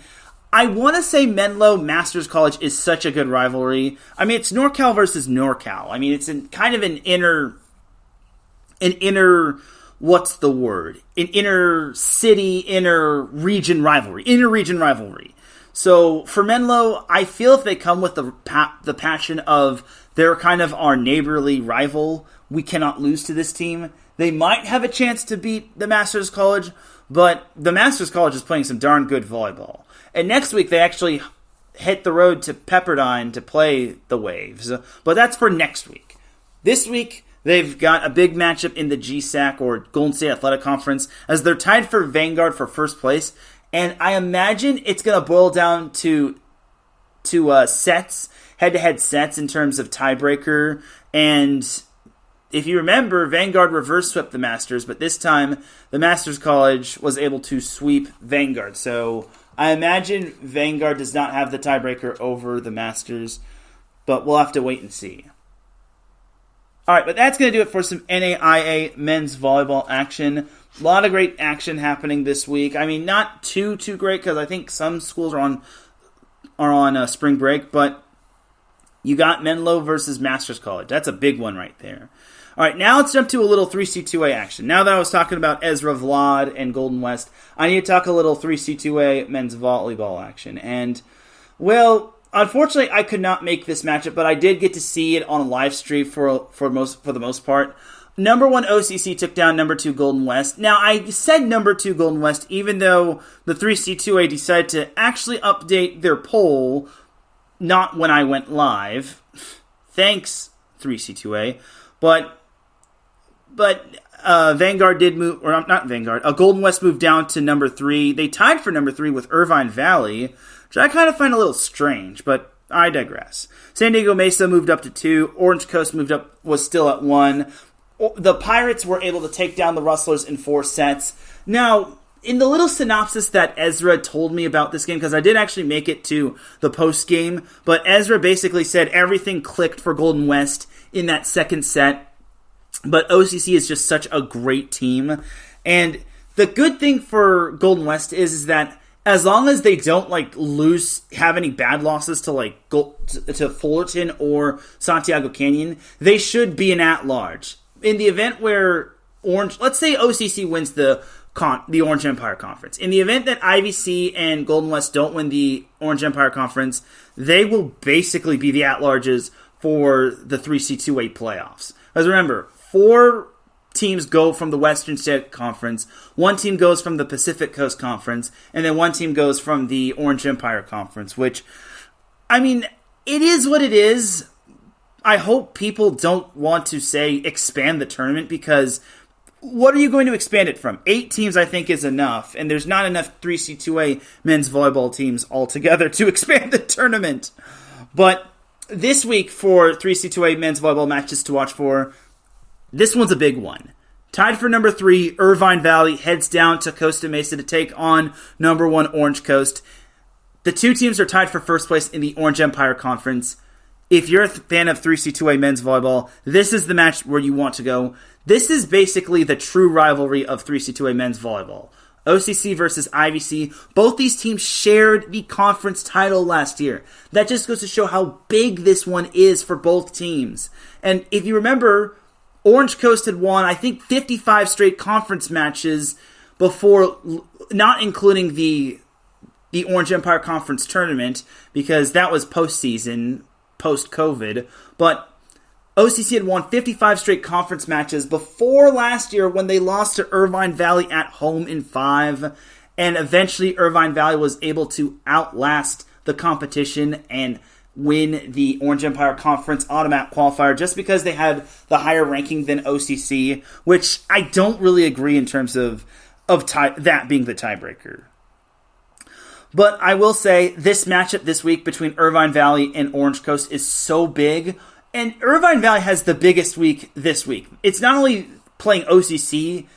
I want to say Menlo Masters College is such a good rivalry. I mean, it's NorCal versus NorCal. I mean, it's kind of an inner, what's the word? An inner city, inner region rivalry. So for Menlo, I feel if they come with the passion of they're kind of our neighborly rival, we cannot lose to this team, they might have a chance to beat the Masters College, but the Masters College is playing some darn good volleyball. And next week, they actually hit the road to Pepperdine to play the Waves. But that's for next week. This week, they've got a big matchup in the GSAC, or Golden State Athletic Conference, as they're tied for Vanguard for first place. And I imagine it's going to boil down to sets, head-to-head sets in terms of tiebreaker. And if you remember, Vanguard reverse swept the Masters, but this time the Masters College was able to sweep Vanguard. So I imagine Vanguard does not have the tiebreaker over the Masters, but we'll have to wait and see. All right, but that's going to do it for some NAIA men's volleyball action. A lot of great action happening this week. I mean, not too great because I think some schools are on spring break, but you got Menlo versus Masters College. That's a big one right there. All right, now let's jump to a little 3C2A action. Now that I was talking about Ezra Vlad and Golden West, I need to talk a little 3C2A men's volleyball action. And, well, unfortunately, I could not make this matchup, but I did get to see it on a live stream for the most part. Number 1 OCC took down number 2 Golden West. Now, I said number 2 Golden West, even though the 3C2A decided to actually update their poll, not when I went live. Thanks, 3C2A. But Vanguard did move, or not Vanguard, Golden West moved down to number 3. They tied for number 3 with Irvine Valley, which I kind of find a little strange, but I digress. San Diego Mesa moved up to 2. Orange Coast was still at 1. The Pirates were able to take down the Rustlers in 4 sets. Now, in the little synopsis that Ezra told me about this game, because I did actually make it to the post game, but Ezra basically said everything clicked for Golden West in that second set. But OCC is just such a great team. And the good thing for Golden West is that as long as they don't have any bad losses to Fullerton or Santiago Canyon, they should be an at-large. In the event where let's say OCC wins the Orange Empire Conference. In the event that IVC and Golden West don't win the Orange Empire Conference, they will basically be the at-larges for the 3C2A playoffs. Because remember, 4 teams go from the Western State Conference, 1 team goes from the Pacific Coast Conference, and then 1 team goes from the Orange Empire Conference, which, I mean, it is what it is. I hope people don't want to say expand the tournament, because what are you going to expand it from? 8 teams, I think, is enough, and there's not enough 3C2A men's volleyball teams altogether to expand the tournament. But this week for 3C2A men's volleyball matches to watch for, this one's a big one. Tied for number 3, Irvine Valley heads down to Costa Mesa to take on number 1 Orange Coast. The 2 teams are tied for first place in the Orange Empire Conference. If you're a fan of 3C2A men's volleyball, this is the match where you want to go. This is basically the true rivalry of 3C2A men's volleyball. OCC versus IVC. Both these teams shared the conference title last year. That just goes to show how big this one is for both teams. And if you remember, Orange Coast had won, I think, 55 straight conference matches before, not including the Orange Empire Conference tournament, because that was postseason, post-COVID. But OCC had won 55 straight conference matches before last year when they lost to Irvine Valley at home in 5. And eventually Irvine Valley was able to outlast the competition and win the Orange Empire Conference automatic qualifier just because they had the higher ranking than OCC, which I don't really agree in terms of that being the tiebreaker. But I will say this matchup this week between Irvine Valley and Orange Coast is so big. And Irvine Valley has the biggest week this week. It's not only playing OCC,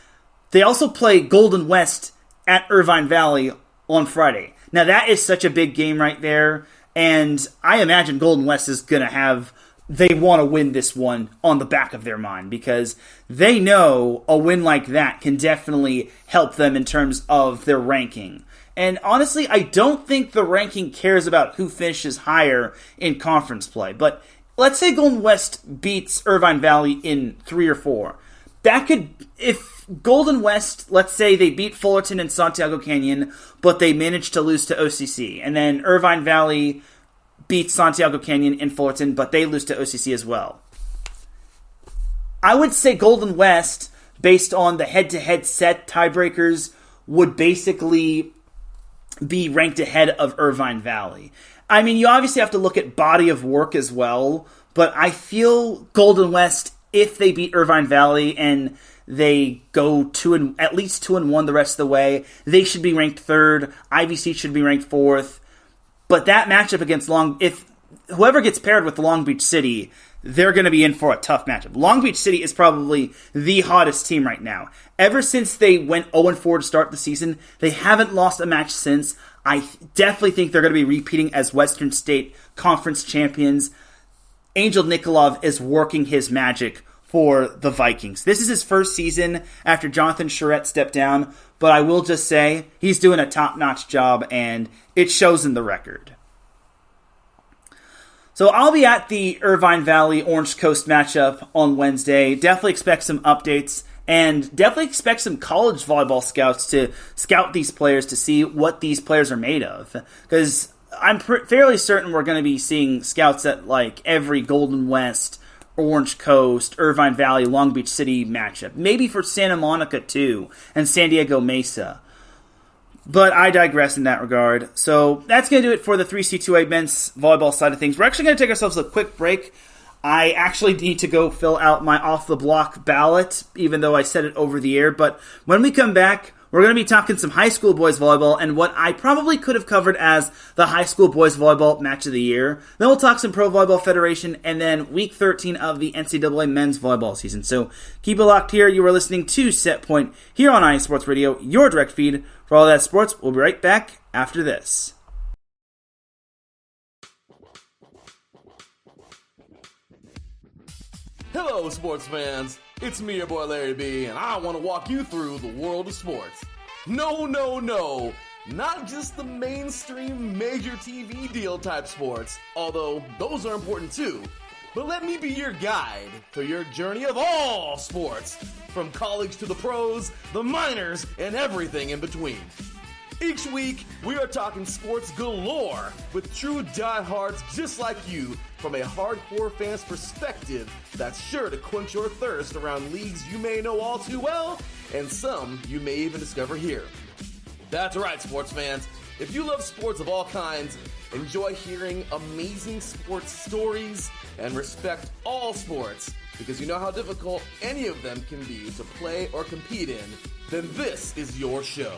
they also play Golden West at Irvine Valley on Friday. Now that is such a big game right there. And I imagine Golden West is going to they want to win this one on the back of their mind, because they know a win like that can definitely help them in terms of their ranking. And honestly, I don't think the ranking cares about who finishes higher in conference play. But let's say Golden West beats Irvine Valley in 3 or 4. That could, if Golden West, let's say they beat Fullerton and Santiago Canyon, but they managed to lose to OCC. And then Irvine Valley beats Santiago Canyon and Fullerton, but they lose to OCC as well. I would say Golden West, based on the head-to-head set tiebreakers, would basically be ranked ahead of Irvine Valley. I mean, you obviously have to look at body of work as well, but I feel Golden West, if they beat Irvine Valley and they go at least 2-1 the rest of the way, they should be ranked 3rd. IVC should be ranked 4th. But that matchup against if whoever gets paired with Long Beach City, they're going to be in for a tough matchup. Long Beach City is probably the hottest team right now. Ever since they went 0-4 to start the season, they haven't lost a match since. I definitely think they're going to be repeating as Western State Conference champions. Angel Nikolov is working his magic for the Vikings. This is his first season after Jonathan Charette stepped down, but I will just say he's doing a top-notch job, and it shows in the record. So So I'll be at the Irvine Valley Orange Coast matchup on Wednesday. Definitely expect some updates, and definitely expect some college volleyball scouts to scout these players to see what these players are made of. Because I'm fairly certain we're going to be seeing scouts at like every Golden West, Orange Coast, Irvine Valley, Long Beach City matchup. Maybe for Santa Monica too, and San Diego Mesa. But I digress in that regard. So that's going to do it for the 3C2A men's volleyball side of things. We're actually going to take ourselves a quick break. I actually need to go fill out my off-the-block ballot, even though I said it over the air. But when we come back, we're going to be talking some high school boys volleyball and what I probably could have covered as the high school boys volleyball match of the year. Then we'll talk some Pro Volleyball Federation and then week 13 of the NCAA men's volleyball season. So keep it locked here. You are listening to Set Point here on IE Sports Radio, your direct feed for all that sports. We'll be right back after this. Hello, sports fans. It's me, your boy Larry B, and I want to walk you through the world of sports. No, not just the mainstream major TV deal type sports, although those are important too. But let me be your guide through your journey of all sports, from college to the pros, the minors, and everything in between. Each week, we are talking sports galore with true diehards just like you from a hardcore fan's perspective that's sure to quench your thirst around leagues you may know all too well and some you may even discover here. That's right, sports fans. If you love sports of all kinds, enjoy hearing amazing sports stories, and respect all sports because you know how difficult any of them can be to play or compete in, then this is your show.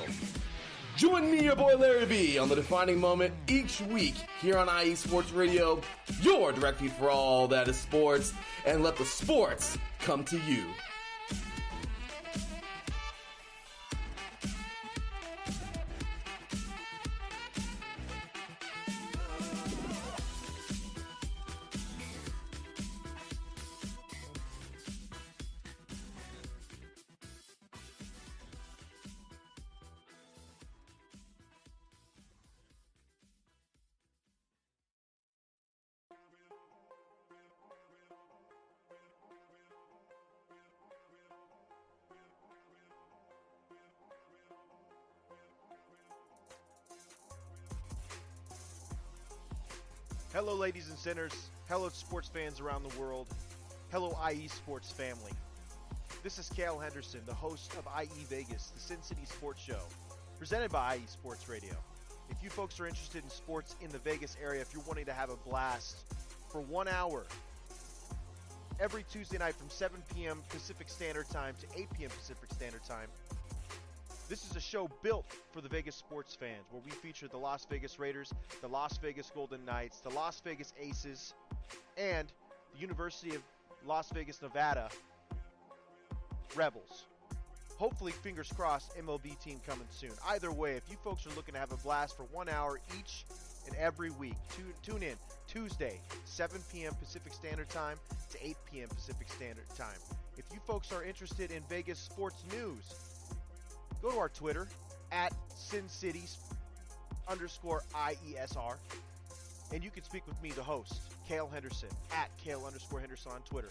Join me, your boy Larry B, on the defining moment each week here on IE Sports Radio, your direct feed for all that is sports, and let the sports come to you. Hello, ladies and sinners. Hello, sports fans around the world. Hello, IE Sports family. This is Cale Henderson, the host of IE Vegas, the Sin City Sports Show, presented by IE Sports Radio. If you folks are interested in sports in the Vegas area, if you're wanting to have a blast for 1 hour, every Tuesday night from 7 p.m. Pacific Standard Time to 8 p.m. Pacific Standard Time, this is a show built for the Vegas sports fans, where we feature the Las Vegas Raiders, the Las Vegas Golden Knights, the Las Vegas Aces, and the University of Las Vegas, Nevada Rebels. Hopefully, fingers crossed, MLB team coming soon. Either way, if you folks are looking to have a blast for 1 hour each and every week, tune in Tuesday, 7 p.m. Pacific Standard Time to 8 p.m. Pacific Standard Time. If you folks are interested in Vegas sports news, go to our Twitter, at SinCities_IESR, and you can speak with me, the host, Cale Henderson, at Cale_Henderson on Twitter.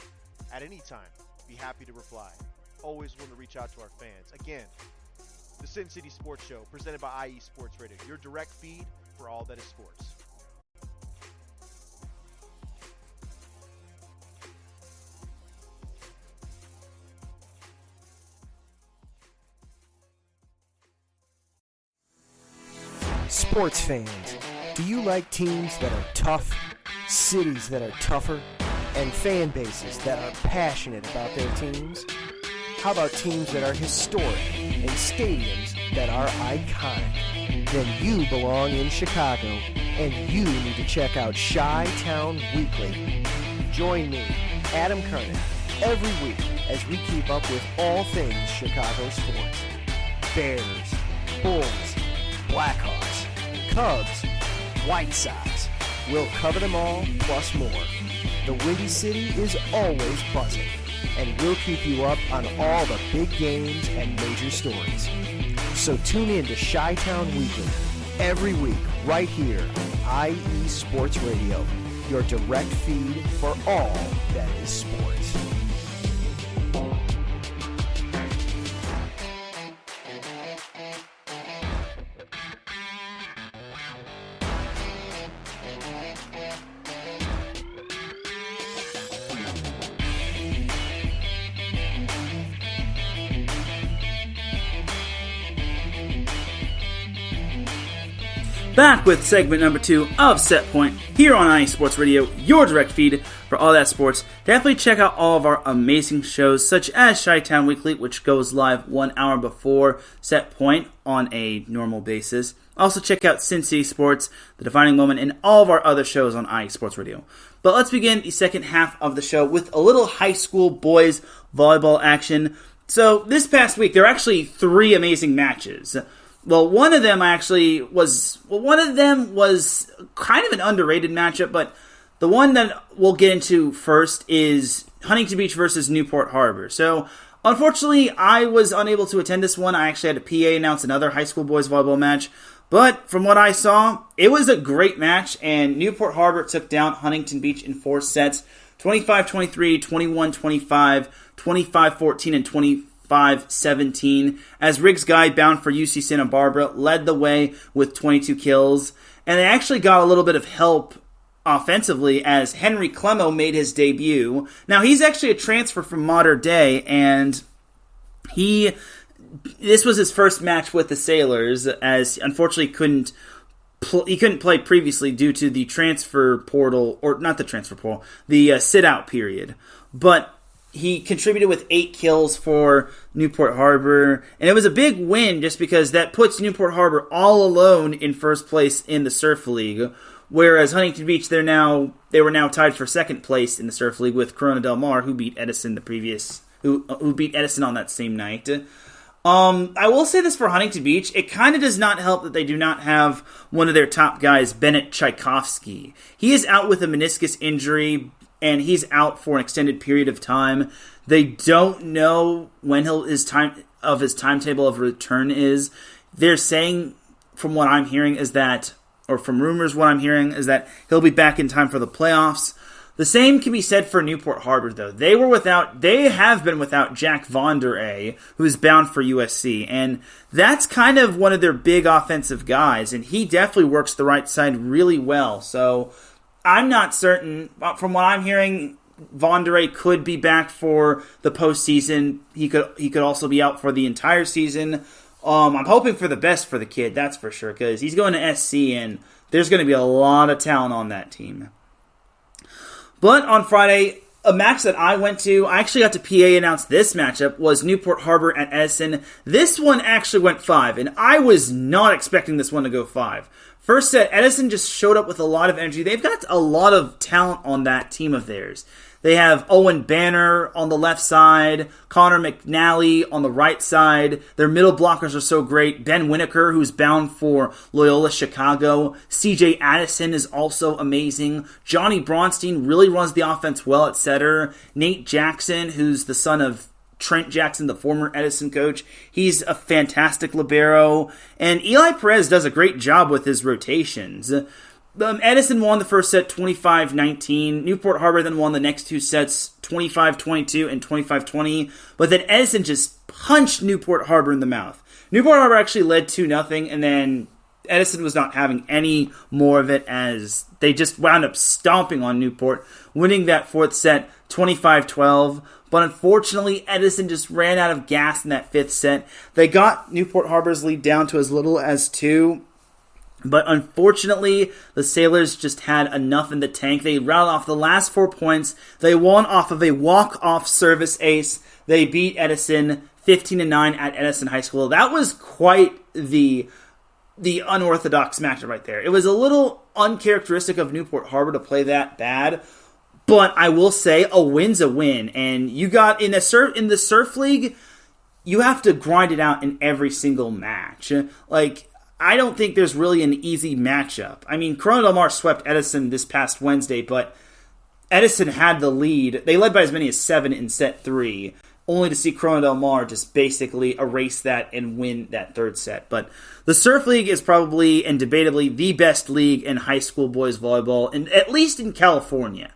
At any time, be happy to reply. Always want to reach out to our fans. Again, the Sin City Sports Show, presented by IE Sports Radio, your direct feed for all that is sports. Sports fans, do you like teams that are tough, cities that are tougher, and fan bases that are passionate about their teams? How about teams that are historic and stadiums that are iconic? Then you belong in Chicago, and you need to check out Chi-Town Weekly. Join me, Adam Kernan, every week as we keep up with all things Chicago sports. Bears, Bulls, Blackhawks, Cubs, White Sox. We'll cover them all, plus more. The Windy City is always buzzing, and we'll keep you up on all the big games and major stories. So tune in to Chi-Town Weekly every week right here on IE Sports Radio, your direct feed for all that is sports. Back with segment number 2 of Set Point here on IE Sports Radio, your direct feed for all that sports. Definitely check out all of our amazing shows, such as Chi-Town Weekly, which goes live 1 hour before Set Point on a normal basis. Also check out Sin City Sports, The Defining Moment, and all of our other shows on IE Sports Radio. But let's begin the second half of the show with a little high school boys volleyball action. So this past week, there were actually 3 amazing matches. Well, one of them was kind of an underrated matchup, but the one that we'll get into first is Huntington Beach versus Newport Harbor. So, unfortunately, I was unable to attend this one. I actually had a PA announce another high school boys volleyball match. But from what I saw, it was a great match, and Newport Harbor took down Huntington Beach in 4 sets, 25-23, 21-25, 25-14, and 25-17, as Riggs Guy, bound for UC Santa Barbara, led the way with 22 kills. And they actually got a little bit of help offensively as Henry Clemo made his debut. Now, he's actually a transfer from Mater Dei, and this was his first match with the Sailors, as unfortunately he couldn't play previously due to the transfer portal, or not the transfer portal, the sit-out period. But he contributed with 8 kills for Newport Harbor, and it was a big win just because that puts Newport Harbor all alone in first place in the Surf League, whereas Huntington Beach, they were now tied for second place in the Surf League with Corona Del Mar, who beat Edison who beat Edison on that same night. I will say this for Huntington Beach, it kind of does not help that they do not have one of their top guys, Bennett Tchaikovsky. He is out with a meniscus injury, and he's out for an extended period of time. They don't know when his timetable of return is. They're saying, from what I'm hearing, from rumors, what I'm hearing is that he'll be back in time for the playoffs. The same can be said for Newport Harbor, though. They have been without Jack Von Der A, who's bound for USC, and that's kind of one of their big offensive guys, and he definitely works the right side really well. So I'm not certain. From what I'm hearing, Von Der A could be back for the postseason. He could also be out for the entire season. I'm hoping for the best for the kid, that's for sure, because he's going to SC, and there's going to be a lot of talent on that team. But on Friday, a match that I went to, I actually got to PA announce this matchup, was Newport Harbor at Edison. This one actually went 5, and I was not expecting this one to go 5. First set, Edison just showed up with a lot of energy. They've got a lot of talent on that team of theirs. They have Owen Banner on the left side, Connor McNally on the right side. Their middle blockers are so great. Ben Winokur, who's bound for Loyola Chicago. CJ Addison is also amazing. Johnny Bronstein really runs the offense well at setter. Nate Jackson, who's the son of Trent Jackson, the former Edison coach, he's a fantastic libero. And Eli Perez does a great job with his rotations. Edison won the first set 25-19. Newport Harbor then won the next 2 sets 25-22 and 25-20. But then Edison just punched Newport Harbor in the mouth. Newport Harbor actually led 2-0, and then Edison was not having any more of it as they just wound up stomping on Newport, winning that 4th set 25-12. But unfortunately, Edison just ran out of gas in that 5th set. They got Newport Harbor's lead down to as little as 2. But unfortunately, the Sailors just had enough in the tank. They rattled off the last 4 points. They won off of a walk-off service ace. They beat Edison 15-9 at Edison High School. That was quite the unorthodox matchup right there. It was a little uncharacteristic of Newport Harbor to play that bad. But I will say, a win's a win. And you got in the Surf League, you have to grind it out in every single match. I don't think there's really an easy matchup. I mean, Corona Del Mar swept Edison this past Wednesday, but Edison had the lead. They led by as many as 7 in set 3. only to see Corona Del Mar just basically erase that and win that third set. But the Surf League is probably and debatably the best league in high school boys volleyball, and at least in California.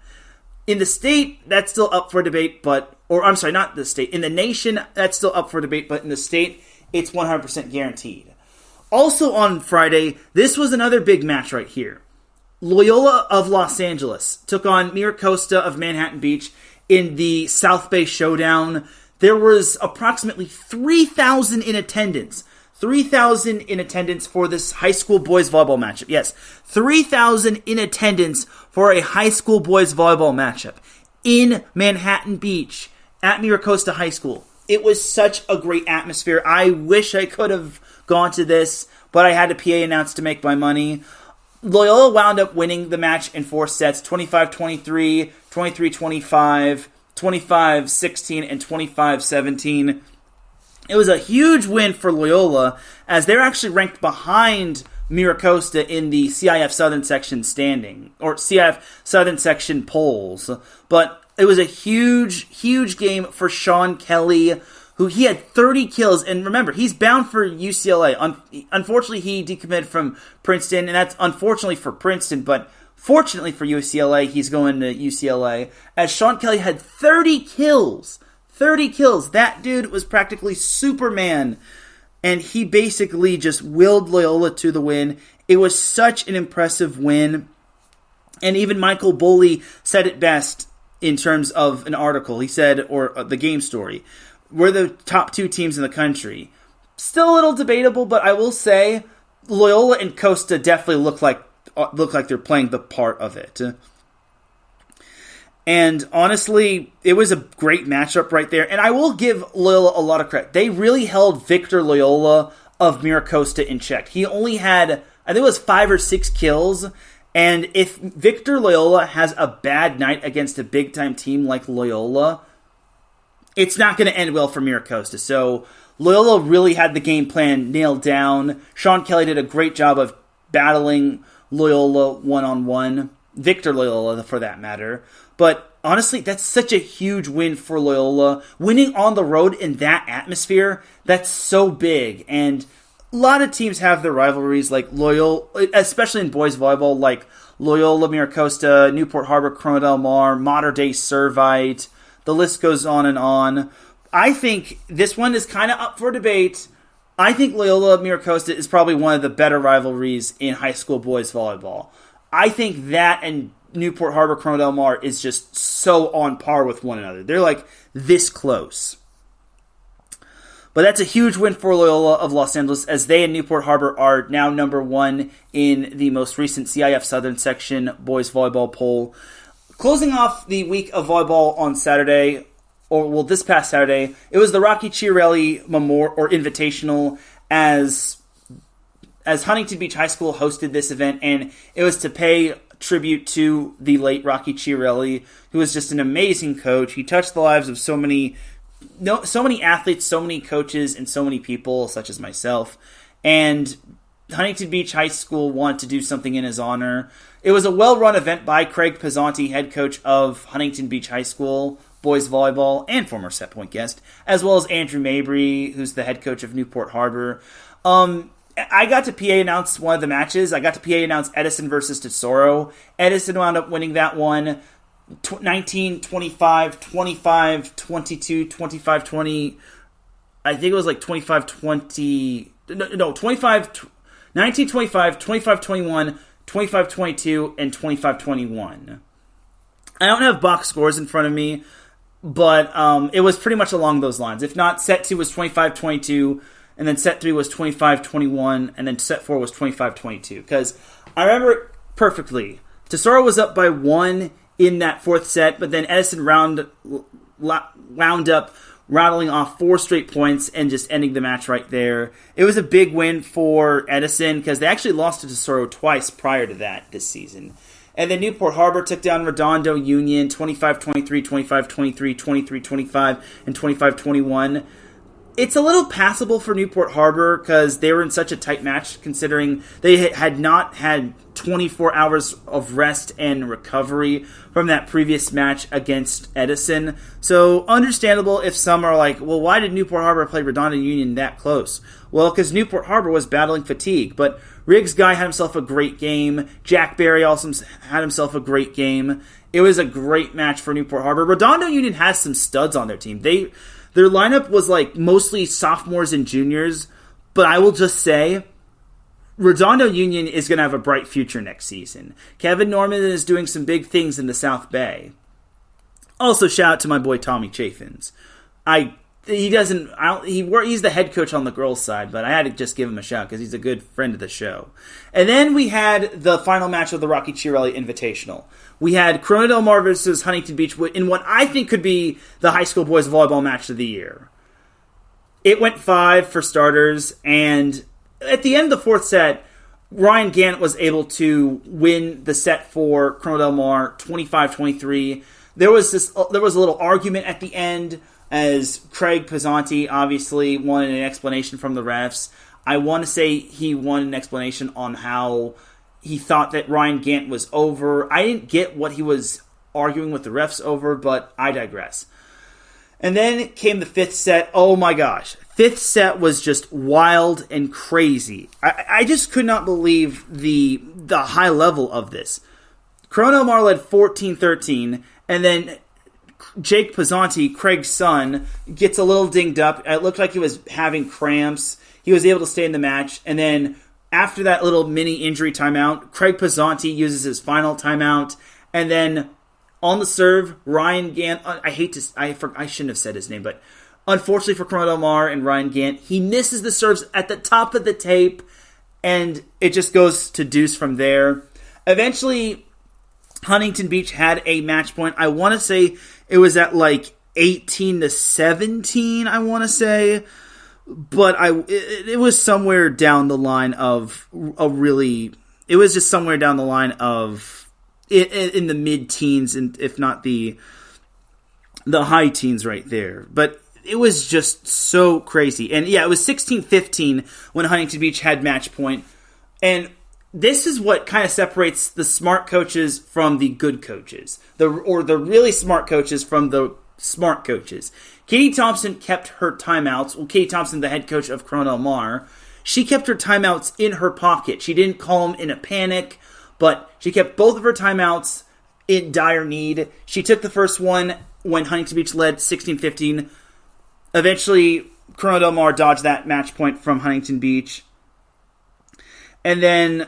In the state, that's still up for debate, not the state. In the nation, that's still up for debate, but in the state, it's 100% guaranteed. Also on Friday, this was another big match right here. Loyola of Los Angeles took on Mira Costa of Manhattan Beach in the South Bay Showdown. There was approximately 3,000 in attendance. 3,000 in attendance for this high school boys volleyball matchup. Yes, 3,000 in attendance for a high school boys volleyball matchup in Manhattan Beach at Mira Costa High School. It was such a great atmosphere. I wish I could have gone to this, but I had a PA announce to make my money. Loyola wound up winning the match in 4 sets, 25-23, 23-25, 25-16, and 25-17. It was a huge win for Loyola, as they're actually ranked behind Mira Costa in the CIF Southern Section standing, or CIF Southern Section polls. But it was a huge, huge game for Sean Kelly, who he had 30 kills. And remember, he's bound for UCLA. Unfortunately, he decommitted from Princeton, and that's unfortunately for Princeton, but fortunately for UCLA, he's going to UCLA, as Sean Kelly had 30 kills. 30 kills. That dude was practically Superman, and he basically just willed Loyola to the win. It was such an impressive win, and even Michael Boley said it best in terms of an article. He said, or the game story, we're the top 2 teams in the country. Still a little debatable, but I will say Loyola and Costa definitely look like they're playing the part of it. And honestly, it was a great matchup right there. And I will give Loyola a lot of credit. They really held Victor Loyola of Mira Costa in check. He only had, I think it was 5 or 6 kills. And if Victor Loyola has a bad night against a big-time team like Loyola, it's not going to end well for Mira Costa. So Loyola really had the game plan nailed down. Sean Kelly did a great job of battling Loyola one-on-one. Victor Loyola, for that matter. But honestly, that's such a huge win for Loyola. Winning on the road in that atmosphere, that's so big. And a lot of teams have their rivalries, like Loyola, especially in boys volleyball, like Loyola, Mira Costa, Newport Harbor, Corona Del Mar, Mater Dei Servite. The list goes on and on. I think this one is kind of up for debate. I think Loyola, Mira Costa is probably one of the better rivalries in high school boys volleyball. I think that and Newport Harbor, Corona Del Mar is just so on par with one another. They're like this close. But that's a huge win for Loyola of Los Angeles, as they and Newport Harbor are now number 1 in the most recent CIF Southern Section boys volleyball poll. Closing off the week of volleyball on Saturday, this past Saturday, it was the Rocky Ciarelli Memorial or Invitational, as Huntington Beach High School hosted this event, and it was to pay tribute to the late Rocky Ciarelli, who was just an amazing coach. He touched the lives of so many athletes, so many coaches, and so many people, such as myself. And Huntington Beach High School wanted to do something in his honor. It was a well-run event by Craig Pizzanti, head coach of Huntington Beach High School boys volleyball and former Set Point guest, as well as Andrew Mabry, who's the head coach of Newport Harbor. I got to PA announce one of the matches. I got to PA announce Edison versus Tesoro. Edison wound up winning that one 19-25, 25-22, 25-20. I think it was like 25-20. No, 19-25, 25-21, 25-22, and 25-21. I don't have box scores in front of me, but it was pretty much along those lines. If not, set 2 was 25-22, and then set 3 was 25-21, and then set 4 was 25-22. Because I remember perfectly. Tesoro was up by 1 in that 4th set, but then Edison wound up rattling off 4 straight points and just ending the match right there. It was a big win for Edison, because they actually lost to Tesoro twice prior to that this season. And then Newport Harbor took down Redondo Union 25-23, 25-23, 23-25, and 25-21. It's a little passable for Newport Harbor because they were in such a tight match, considering they had not had 24 hours of rest and recovery from that previous match against Edison. So understandable if some are like, well, why did Newport Harbor play Redondo Union that close? Well, because Newport Harbor was battling fatigue, but Riggs Guy had himself a great game. Jack Berry also had himself a great game. It was a great match for Newport Harbor. Redondo Union has some studs on their team. Their lineup was like mostly sophomores and juniors, but I will just say Redondo Union is going to have a bright future next season. Kevin Norman is doing some big things in the South Bay. Also, shout out to my boy Tommy Chaffins. He's the head coach on the girls' side, but I had to just give him a shout because he's a good friend of the show. And then we had the final match of the Rocky Ciarelli Invitational. We had Corona Del Mar versus Huntington Beach in what I think could be the high school boys volleyball match of the year. It went 5 for starters, and at the end of the fourth set, Ryan Gant was able to win the set for Corona Del Mar 25-23. There was a little argument at the end as Craig Pizzanti obviously wanted an explanation from the refs. I want to say he wanted an explanation on how he thought that Ryan Gant was over. I didn't get what he was arguing with the refs over, but I digress. And then came the fifth set. Oh my gosh. Fifth set was just wild and crazy. I just could not believe the high level of this. Corona Del Mar led 14-13, and then Jake Pizzanti, Craig's son, gets a little dinged up. It looked like he was having cramps. He was able to stay in the match, and then after that little mini injury timeout, Craig Pizzanti uses his final timeout, and then on the serve, Ryan Gant, I shouldn't have said his name, but unfortunately for Corona Del Mar and Ryan Gant, he misses the serves at the top of the tape, and it just goes to deuce from there. Eventually, Huntington Beach had a match point. I want to say it was at like 18-17, I want to say. But it was somewhere down the line of it was just somewhere down the line of in the mid-teens, and if not the high teens right there. But it was just so crazy. And yeah, it was 16-15 when Huntington Beach had match point. And this is what kind of separates the smart coaches from the good coaches. The really smart coaches from the smart coaches. Katie Thompson kept her timeouts. Well, Katie Thompson, the head coach of Corona Del Mar, she kept her timeouts in her pocket. She didn't call them in a panic, but she kept both of her timeouts in dire need. She took the first one when Huntington Beach led 16-15. Eventually, Corona Del Mar dodged that match point from Huntington Beach. And then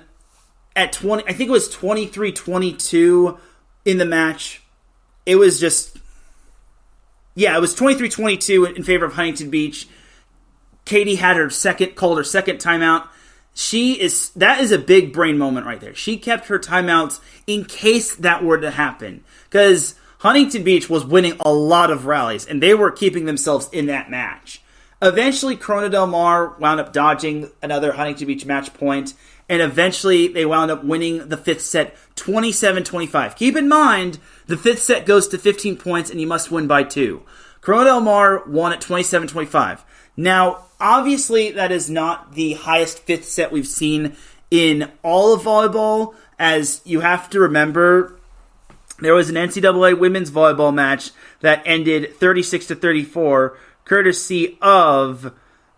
at 20, I think it was 23-22 in the match. It was just... Yeah, it was 23-22 in favor of Huntington Beach. Katie had called her second timeout. That is a big brain moment right there. She kept her timeouts in case that were to happen. Because Huntington Beach was winning a lot of rallies, and they were keeping themselves in that match. Eventually, Corona Del Mar wound up dodging another Huntington Beach match point, and eventually they wound up winning the fifth set 27-25. Keep in mind, the fifth set goes to 15 points, and you must win by 2. Corona Del Mar won at 27-25. Now, obviously, that is not the highest fifth set we've seen in all of volleyball, as you have to remember, there was an NCAA women's volleyball match that ended 36-34, courtesy of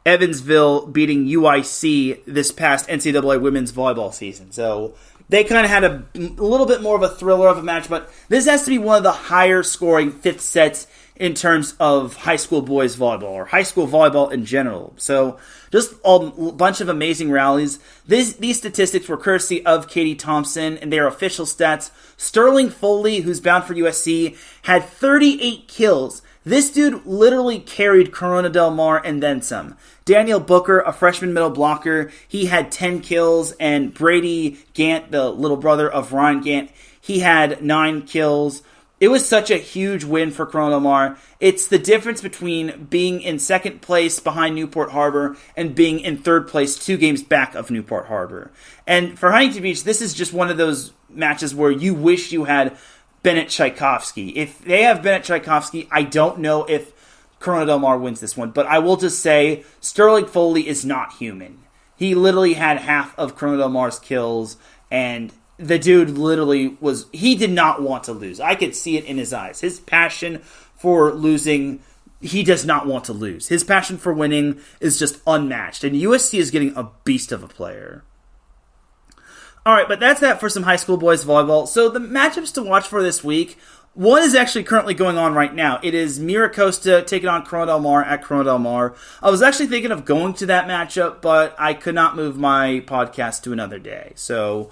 Evansville beating UIC this past NCAA women's volleyball season. So they kind of had a little bit more of a thriller of a match, but this has to be one of the higher scoring fifth sets in terms of high school boys volleyball, or high school volleyball in general. So just a bunch of amazing rallies. These statistics were courtesy of Katie Thompson, and their official stats. Sterling Foley, who's bound for USC, had 38 kills. This dude literally carried Corona Del Mar and then some. Daniel Booker, a freshman middle blocker, he had 10 kills, and Brady Gant, the little brother of Ryan Gant, he had 9 kills. It was such a huge win for Corona Del Mar. It's the difference between being in second place behind Newport Harbor and being in third place 2 games back of Newport Harbor. And for Huntington Beach, this is just one of those matches where you wish you had Bennett Tchaikovsky. If they have Bennett Tchaikovsky, I don't know if Corona Del Mar wins this one. But I will just say, Sterling Foley is not human. He literally had half of Corona Del Mar's kills, and the dude literally he did not want to lose. I could see it in his eyes. His passion for losing, he does not want to lose. His passion for winning is just unmatched, and USC is getting a beast of a player. All right, but that's that for some high school boys volleyball. So the matchups to watch for this week, one is actually currently going on right now. It is Mira Costa taking on Corona Del Mar at Corona Del Mar. I was actually thinking of going to that matchup, but I could not move my podcast to another day. So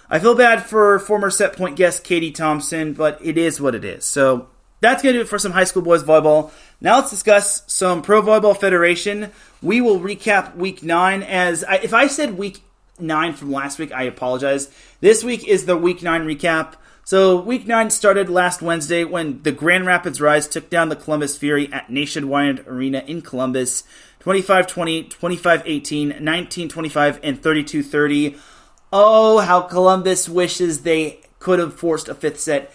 I feel bad for former set point guest Katie Thompson, but it is what it is. So that's going to do it for some high school boys volleyball. Now let's discuss some Pro Volleyball Federation. We will recap Week 9. If I said Week 9 from last week, I apologize. This week is the Week 9 recap. So Week 9 started last Wednesday when the Grand Rapids Rise took down the Columbus Fury at Nationwide Arena in Columbus, 25-20, 25-18, 19-25, and 32-30. Oh, how Columbus wishes they could have forced a fifth set.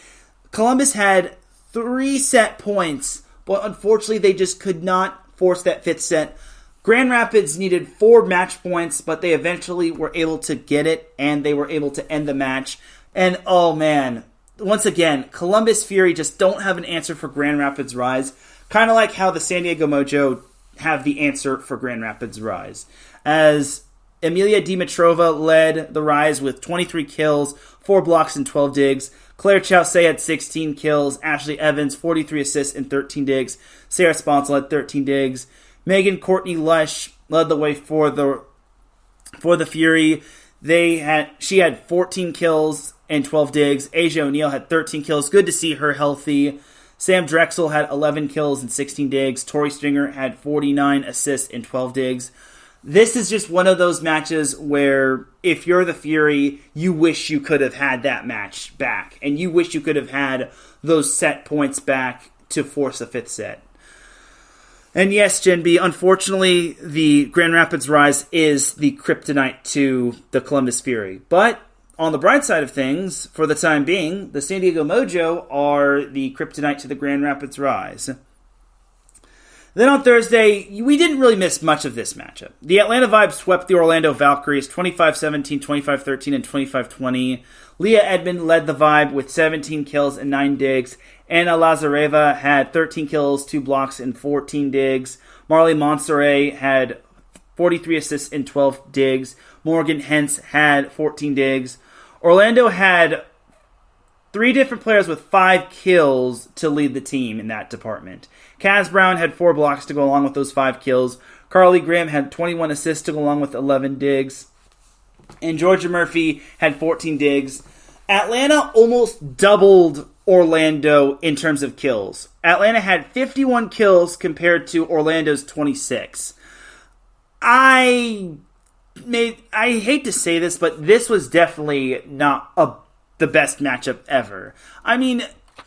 Columbus had 3 set points, but unfortunately they just could not force that fifth set. Grand Rapids needed 4 match points, but they eventually were able to get it, and they were able to end the match. And oh man, once again, Columbus Fury just don't have an answer for Grand Rapids Rise. Kind of like how the San Diego Mojo have the answer for Grand Rapids Rise. As Emilia Dimitrova led the Rise with 23 kills, 4 blocks, and 12 digs. Claire Chaussee had 16 kills. Ashley Evans, 43 assists and 13 digs. Sarah Sponsel had 13 digs. Megan Courtney Lush led the way for the Fury. She had 14 kills and 12 digs. Asia O'Neal had 13 kills. Good to see her healthy. Sam Drexel had 11 kills and 16 digs. Tori Stringer had 49 assists and 12 digs. This is just one of those matches where if you're the Fury, you wish you could have had that match back. And you wish you could have had those set points back to force a fifth set. And yes, Gen B, unfortunately, the Grand Rapids Rise is the kryptonite to the Columbus Fury. But on the bright side of things, for the time being, the San Diego Mojo are the kryptonite to the Grand Rapids Rise. Then on Thursday, we didn't really miss much of this matchup. The Atlanta Vibe swept the Orlando Valkyries 25-17, 25-13, and 25-20. Leah Edmond led the Vibe with 17 kills and 9 digs. Anna Lazareva had 13 kills, 2 blocks, and 14 digs. Marley Monserrat had 43 assists and 12 digs. Morgan Hentz had 14 digs. Orlando had 3 different players with 5 kills to lead the team in that department. Kaz Brown had 4 blocks to go along with those 5 kills. Carly Graham had 21 assists to go along with 11 digs. And Georgia Murphy had 14 digs. Atlanta almost doubled Orlando in terms of kills. Atlanta had 51 kills compared to Orlando's 26. I hate to say this, but this was definitely not the best matchup ever. I mean,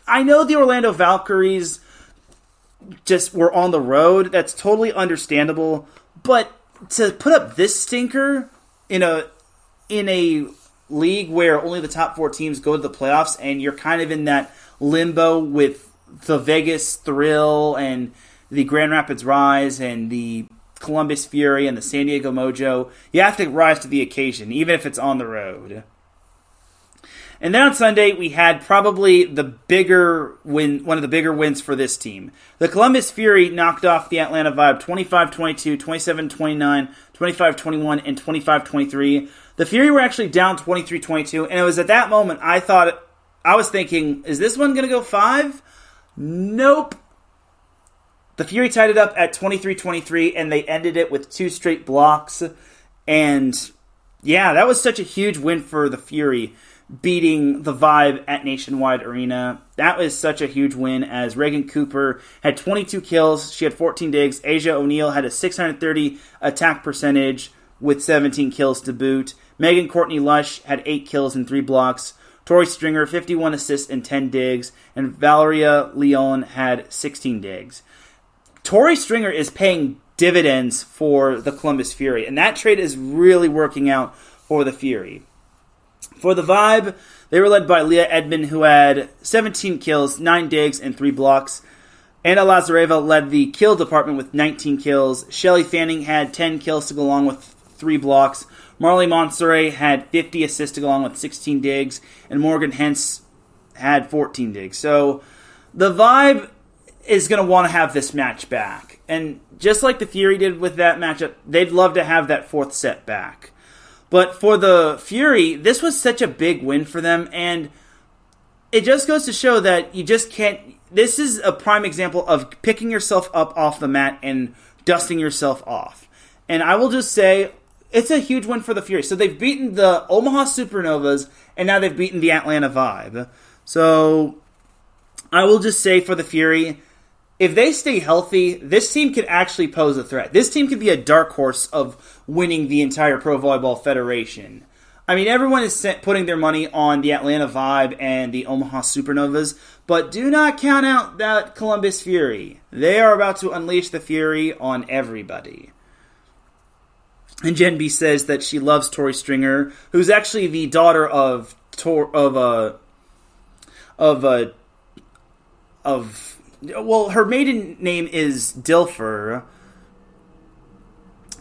I know the Orlando Valkyries just were on the road. That's totally understandable. But to put up this stinker in a league where only the top 4 teams go to the playoffs, and you're kind of in that limbo with the Vegas Thrill and the Grand Rapids Rise and the Columbus Fury and the San Diego Mojo, you have to rise to the occasion, even if it's on the road. And then on Sunday, we had probably one of the bigger wins for this team. The Columbus Fury knocked off the Atlanta Vibe 25-22, 27-29, 25-21, and 25-23. The Fury were actually down 23-22, and it was at that moment I was thinking, is this one going to go 5? Nope. The Fury tied it up at 23-23, and they ended it with 2 straight blocks. And yeah, that was such a huge win for the Fury, beating the Vibe at Nationwide Arena. That was such a huge win, as Reagan Cooper had 22 kills. She had 14 digs. Asia O'Neal had a 630 attack percentage with 17 kills to boot. Megan Courtney Lush had 8 kills and 3 blocks. Tori Stringer, 51 assists and 10 digs. And Valeria Leon had 16 digs. Tori Stringer is paying dividends for the Columbus Fury, and that trade is really working out for the Fury. For the Vibe, they were led by Leah Edmond, who had 17 kills, 9 digs, and 3 blocks. Anna Lazareva led the kill department with 19 kills. Shelly Fanning had 10 kills to go along with 3 blocks. Marley Monserrat had 50 assists to go along with 16 digs. And Morgan Hentz had 14 digs. So the Vibe is going to want to have this match back. And just like the Fury did with that matchup, they'd love to have that 4th set back. But for the Fury, this was such a big win for them, and it just goes to show that you just can't... This is a prime example of picking yourself up off the mat and dusting yourself off. And I will just say, it's a huge win for the Fury. So they've beaten the Omaha Supernovas, and now they've beaten the Atlanta Vibe. So I will just say for the Fury, if they stay healthy, this team could actually pose a threat. This team could be a dark horse of winning the entire Pro Volleyball Federation. I mean, everyone is putting their money on the Atlanta Vibe and the Omaha Supernovas, but do not count out that Columbus Fury. They are about to unleash the Fury on everybody. And Jen B says that she loves Tori Stringer, who's actually the daughter of well, her maiden name is Dilfer,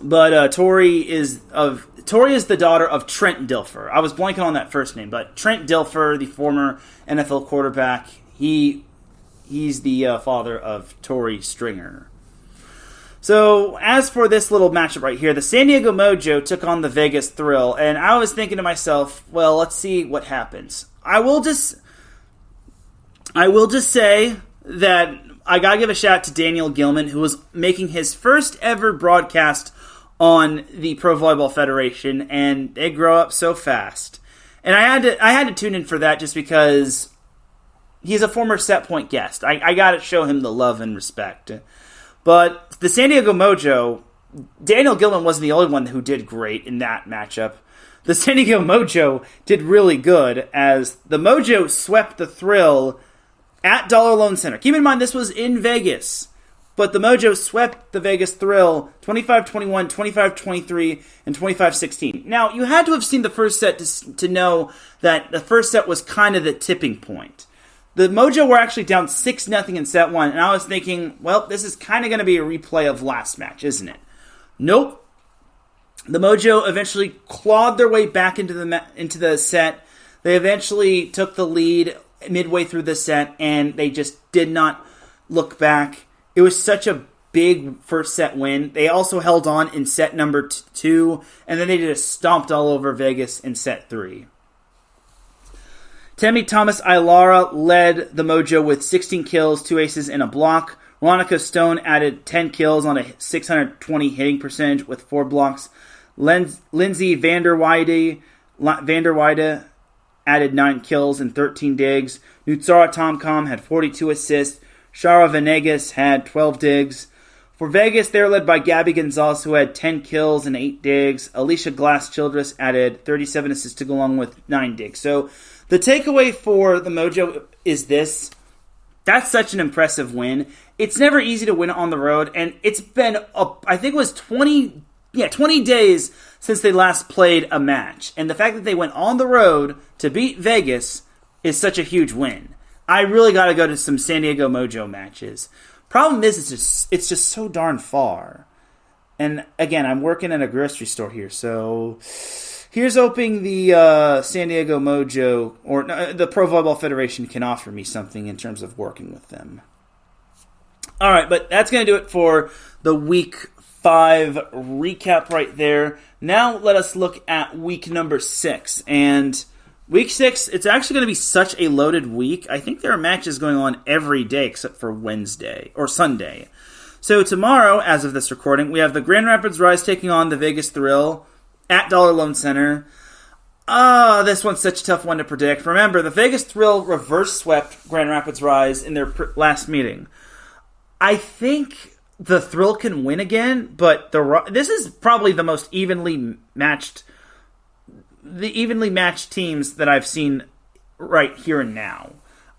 but Tori is the daughter of Trent Dilfer. I was blanking on that first name, but Trent Dilfer, the former NFL quarterback, he's the father of Tori Stringer. So, as for this little matchup right here, the San Diego Mojo took on the Vegas Thrill, and I was thinking to myself, well, let's see what happens. I will just say that I gotta give a shout out to Daniel Gilman, who was making his first ever broadcast on the Pro Volleyball Federation, and they grow up so fast. And I had to tune in for that just because he's a former Set Point guest. I gotta show him the love and respect. But the San Diego Mojo, Daniel Gilman wasn't the only one who did great in that matchup. The San Diego Mojo did really good as the Mojo swept the Thrill at Dollar Loan Center. Keep in mind, this was in Vegas. But the Mojo swept the Vegas Thrill 25-21, 25-23, and 25-16. Now, you had to have seen the first set to know that the first set was kind of the tipping point. The Mojo were actually down 6-0 in set 1, and I was thinking, well, this is kind of going to be a replay of last match, isn't it? Nope. The Mojo eventually clawed their way back into the set. They eventually took the lead midway through the set, and they just did not look back. It was such a big first set win. They also held on in set number 2, and then they just stomped all over Vegas in set 3. Temi Thomas Ailara led the Mojo with 16 kills, 2 aces, and a block. Ronica Stone added 10 kills on a 620 hitting percentage with 4 blocks. Lindsay Vanderweide added 9 kills and 13 digs. Nutsara Tomcom had 42 assists. Shara Venegas had 12 digs. For Vegas, they were led by Gabby Gonzalez, who had 10 kills and 8 digs. Alicia Glass-Childress added 37 assists to go along with 9 digs. So the takeaway for the Mojo is this. That's such an impressive win. It's never easy to win on the road, and it's been, I think it was 20 days since they last played a match. And the fact that they went on the road to beat Vegas is such a huge win. I really got to go to some San Diego Mojo matches. Problem is, it's just so darn far. And again, I'm working at a grocery store here, so here's hoping the San Diego Mojo or the Pro Volleyball Federation can offer me something in terms of working with them. All right, but that's going to do it for the Week 5 recap right there. Now let us look at week number 6. And week 6, it's actually going to be such a loaded week. I think there are matches going on every day except for Wednesday or Sunday. So tomorrow, as of this recording, we have the Grand Rapids Rise taking on the Vegas Thrill at Dollar Loan Center. This one's such a tough one to predict. Remember, the Vegas Thrill reverse swept Grand Rapids Rise in their last meeting. I think the Thrill can win again, but this is probably the most evenly matched teams that I've seen right here and now.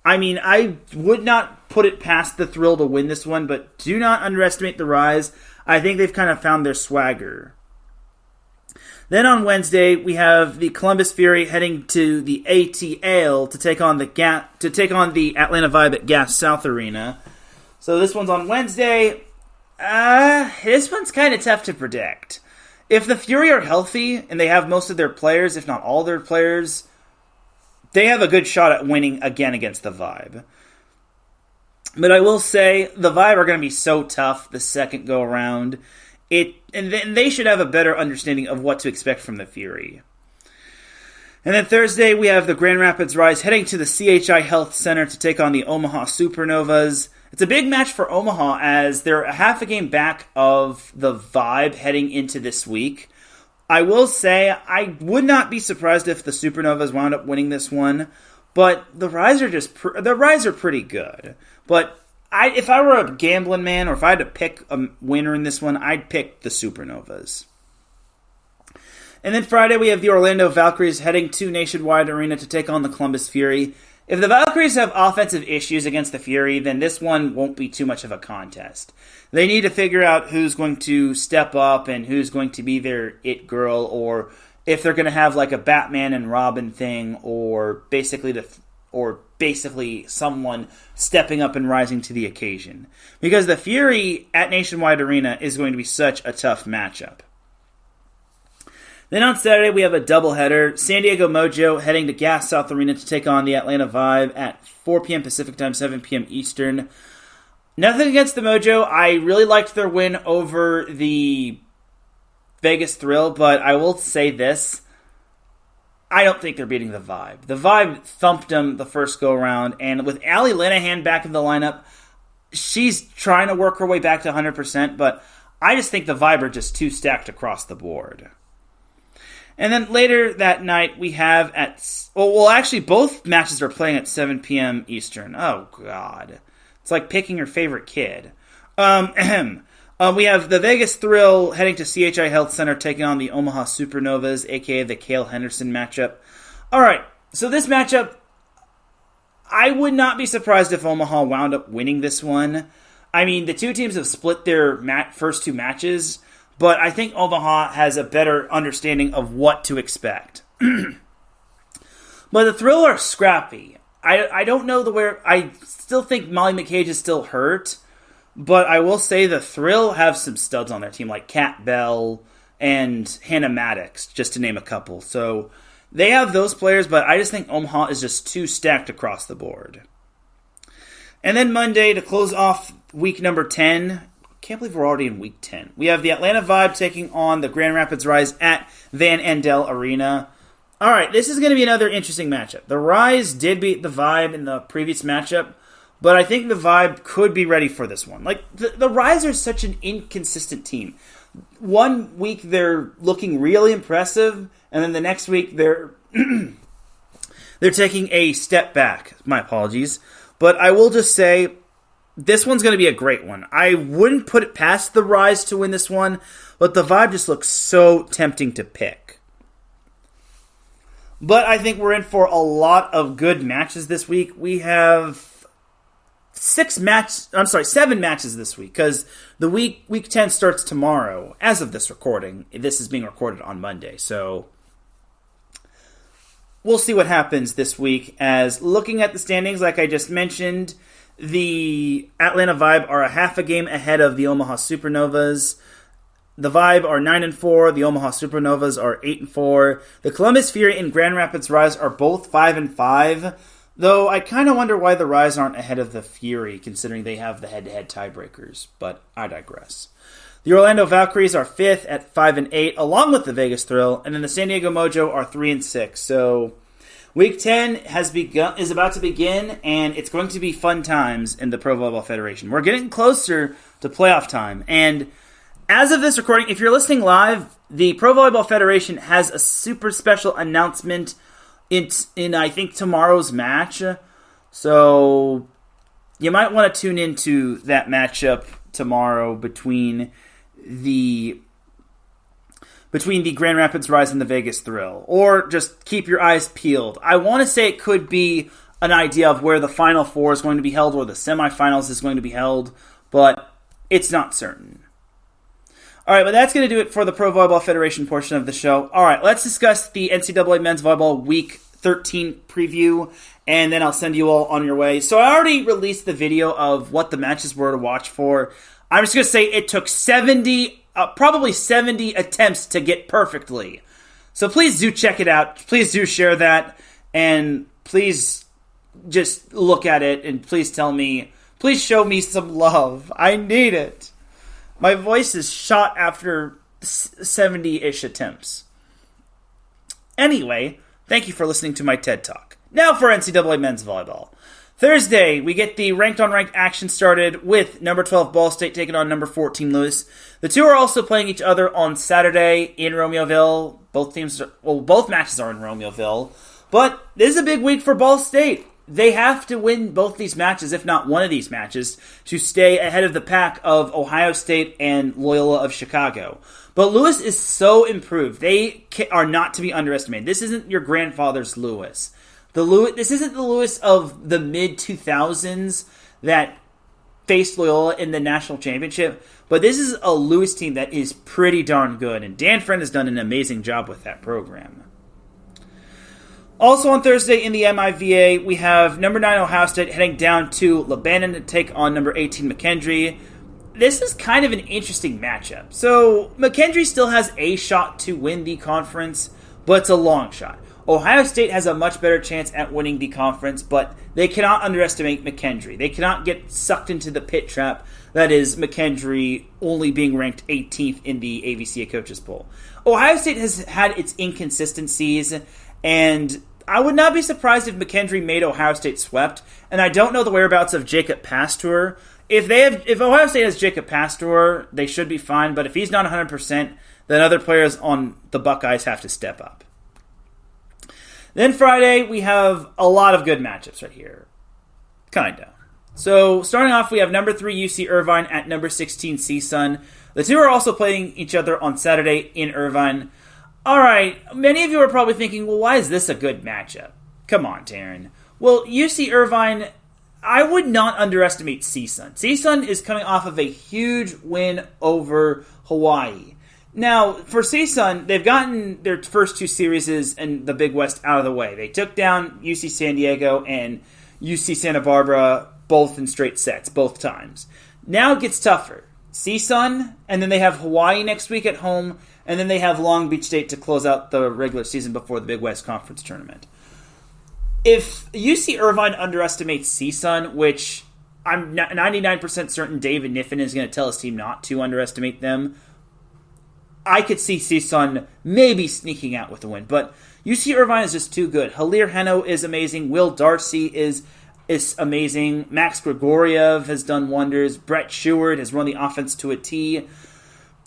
I mean, I would not put it past the Thrill to win this one, but do not underestimate the Rise. I think they've kind of found their swagger. Then on Wednesday, we have the Columbus Fury heading to the ATL to take on the Atlanta Vibe at Gas South Arena. So this one's on Wednesday. This one's kind of tough to predict. If the Fury are healthy and they have most of their players, if not all their players, they have a good shot at winning again against the Vibe. But I will say, the Vibe are going to be so tough the second go around. And they should have a better understanding of what to expect from the Fury. And then Thursday, we have the Grand Rapids Rise heading to the CHI Health Center to take on the Omaha Supernovas. It's a big match for Omaha as they're a half a game back of the Vibe heading into this week. I will say I would not be surprised if the Supernovas wound up winning this one, but the Rise are pretty good. But if I were a gambling man or if I had to pick a winner in this one, I'd pick the Supernovas. And then Friday we have the Orlando Valkyries heading to Nationwide Arena to take on the Columbus Fury. If the Valkyries have offensive issues against the Fury, then this one won't be too much of a contest. They need to figure out who's going to step up and who's going to be their it girl, or if they're going to have like a Batman and Robin thing, or basically someone stepping up and rising to the occasion. Because the Fury at Nationwide Arena is going to be such a tough matchup. Then on Saturday, we have a doubleheader. San Diego Mojo heading to Gas South Arena to take on the Atlanta Vibe at 4 p.m. Pacific Time, 7 p.m. Eastern. Nothing against the Mojo. I really liked their win over the Vegas Thrill, but I will say this. I don't think they're beating the Vibe. The Vibe thumped them the first go-around, and with Allie Linehan back in the lineup, she's trying to work her way back to 100%, but I just think the Vibe are just too stacked across the board. And then later that night, we have actually, both matches are playing at 7 p.m. Eastern. Oh, God. It's like picking your favorite kid. We have the Vegas Thrill heading to CHI Health Center taking on the Omaha Supernovas, a.k.a. the Cale Henderson matchup. All right, so this matchup, I would not be surprised if Omaha wound up winning this one. I mean, the two teams have split their first two matches, but I think Omaha has a better understanding of what to expect. But the Thrill are scrappy. I don't know I still think Molly McCage is still hurt, but I will say the Thrill have some studs on their team, like Kat Bell and Hannah Maddox, just to name a couple. So they have those players, but I just think Omaha is just too stacked across the board. And then Monday, to close off week number 10, can't believe we're already in week 10. We have the Atlanta Vibe taking on the Grand Rapids Rise at Van Andel Arena. All right, this is going to be another interesting matchup. The Rise did beat the Vibe in the previous matchup, but I think the Vibe could be ready for this one. Like, the Rise are such an inconsistent team. One week they're looking really impressive, and then the next week they're taking a step back. My apologies. But I will just say, this one's going to be a great one. I wouldn't put it past the Rise to win this one, but the Vibe just looks so tempting to pick. But I think we're in for a lot of good matches this week. We have 7 matches this week, because the week 10 starts tomorrow. As of this recording, this is being recorded on Monday, so we'll see what happens this week. As looking at the standings, like I just mentioned, the Atlanta Vibe are a half a game ahead of the Omaha Supernovas. The Vibe are 9-4. The Omaha Supernovas are 8-4. The Columbus Fury and Grand Rapids Rise are both 5-5. Though I kind of wonder why the Rise aren't ahead of the Fury, considering they have the head-to-head tiebreakers. But I digress. The Orlando Valkyries are 5th at 5-8, along with the Vegas Thrill, and then the San Diego Mojo are 3-6. So Week 10 is about to begin, and it's going to be fun times in the Pro Volleyball Federation. We're getting closer to playoff time, and as of this recording, if you're listening live, the Pro Volleyball Federation has a super special announcement in I think, tomorrow's match. So you might want to tune into that matchup tomorrow between the Grand Rapids Rise and the Vegas Thrill. Or just keep your eyes peeled. I want to say it could be an idea of where the Final Four is going to be held or the semifinals is going to be held, but it's not certain. All right, but that's going to do it for the Pro Volleyball Federation portion of the show. All right, let's discuss the NCAA Men's Volleyball Week 13 preview, and then I'll send you all on your way. So I already released the video of what the matches were to watch for. I'm just going to say it took probably 70 attempts to get perfectly. So please do check it out. Please do share that, and please just look at it, and please show me some love. I need it. My voice is shot after 70-ish attempts. Anyway, thank you for listening to my TED Talk. Now for NCAA men's volleyball. Thursday, we get the ranked-on-ranked action started with number 12 Ball State taking on number 14 Lewis. The two are also playing each other on Saturday in Romeoville. Both matches are in Romeoville. But this is a big week for Ball State. They have to win both these matches, if not one of these matches, to stay ahead of the pack of Ohio State and Loyola of Chicago. But Lewis is so improved. They are not to be underestimated. This isn't your grandfather's Lewis. This isn't the Lewis of the mid-2000s that faced Loyola in the national championship, but this is a Lewis team that is pretty darn good, and Dan Friend has done an amazing job with that program. Also on Thursday in the MIVA, we have number 9 Ohio State heading down to Lebanon to take on number 18 McKendree. This is kind of an interesting matchup. So McKendree still has a shot to win the conference, but it's a long shot. Ohio State has a much better chance at winning the conference, but they cannot underestimate McKendree. They cannot get sucked into the pit trap that is McKendree only being ranked 18th in the AVCA coaches poll. Ohio State has had its inconsistencies, and I would not be surprised if McKendree made Ohio State swept, and I don't know the whereabouts of Jacob Pastor. If Ohio State has Jacob Pastor, they should be fine, but if he's not 100%, then other players on the Buckeyes have to step up. Then Friday, we have a lot of good matchups right here. Kinda. So, starting off, we have number 3 UC Irvine at number 16 CSUN. The two are also playing each other on Saturday in Irvine. Alright, many of you are probably thinking, well, why is this a good matchup? Come on, Teran. Well, UC Irvine, I would not underestimate CSUN. CSUN is coming off of a huge win over Hawaii. Now, for CSUN, they've gotten their first two series in the Big West out of the way. They took down UC San Diego and UC Santa Barbara both in straight sets, both times. Now it gets tougher. CSUN, and then they have Hawaii next week at home, and then they have Long Beach State to close out the regular season before the Big West Conference Tournament. If UC Irvine underestimates CSUN, which I'm 99% certain David Niffen is going to tell his team not to underestimate them, I could see CSUN maybe sneaking out with a win, but UC Irvine is just too good. Halir Heno is amazing. Will Darcy is amazing. Max Grigoriev has done wonders. Brett Sheward has run the offense to a T.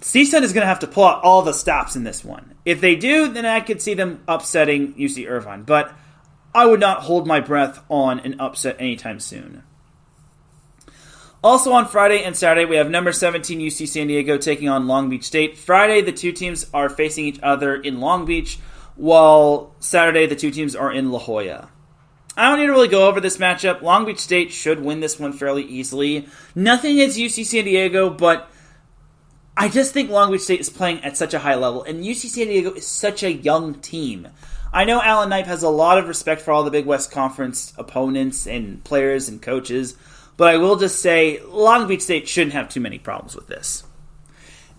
CSUN is going to have to pull out all the stops in this one. If they do, then I could see them upsetting UC Irvine, but I would not hold my breath on an upset anytime soon. Also on Friday and Saturday, we have number 17 UC San Diego taking on Long Beach State. Friday, the two teams are facing each other in Long Beach, while Saturday, the two teams are in La Jolla. I don't need to really go over this matchup. Long Beach State should win this one fairly easily. Nothing against UC San Diego, but I just think Long Beach State is playing at such a high level, and UC San Diego is such a young team. I know Alan Knipe has a lot of respect for all the Big West Conference opponents and players and coaches, but I will just say Long Beach State shouldn't have too many problems with this.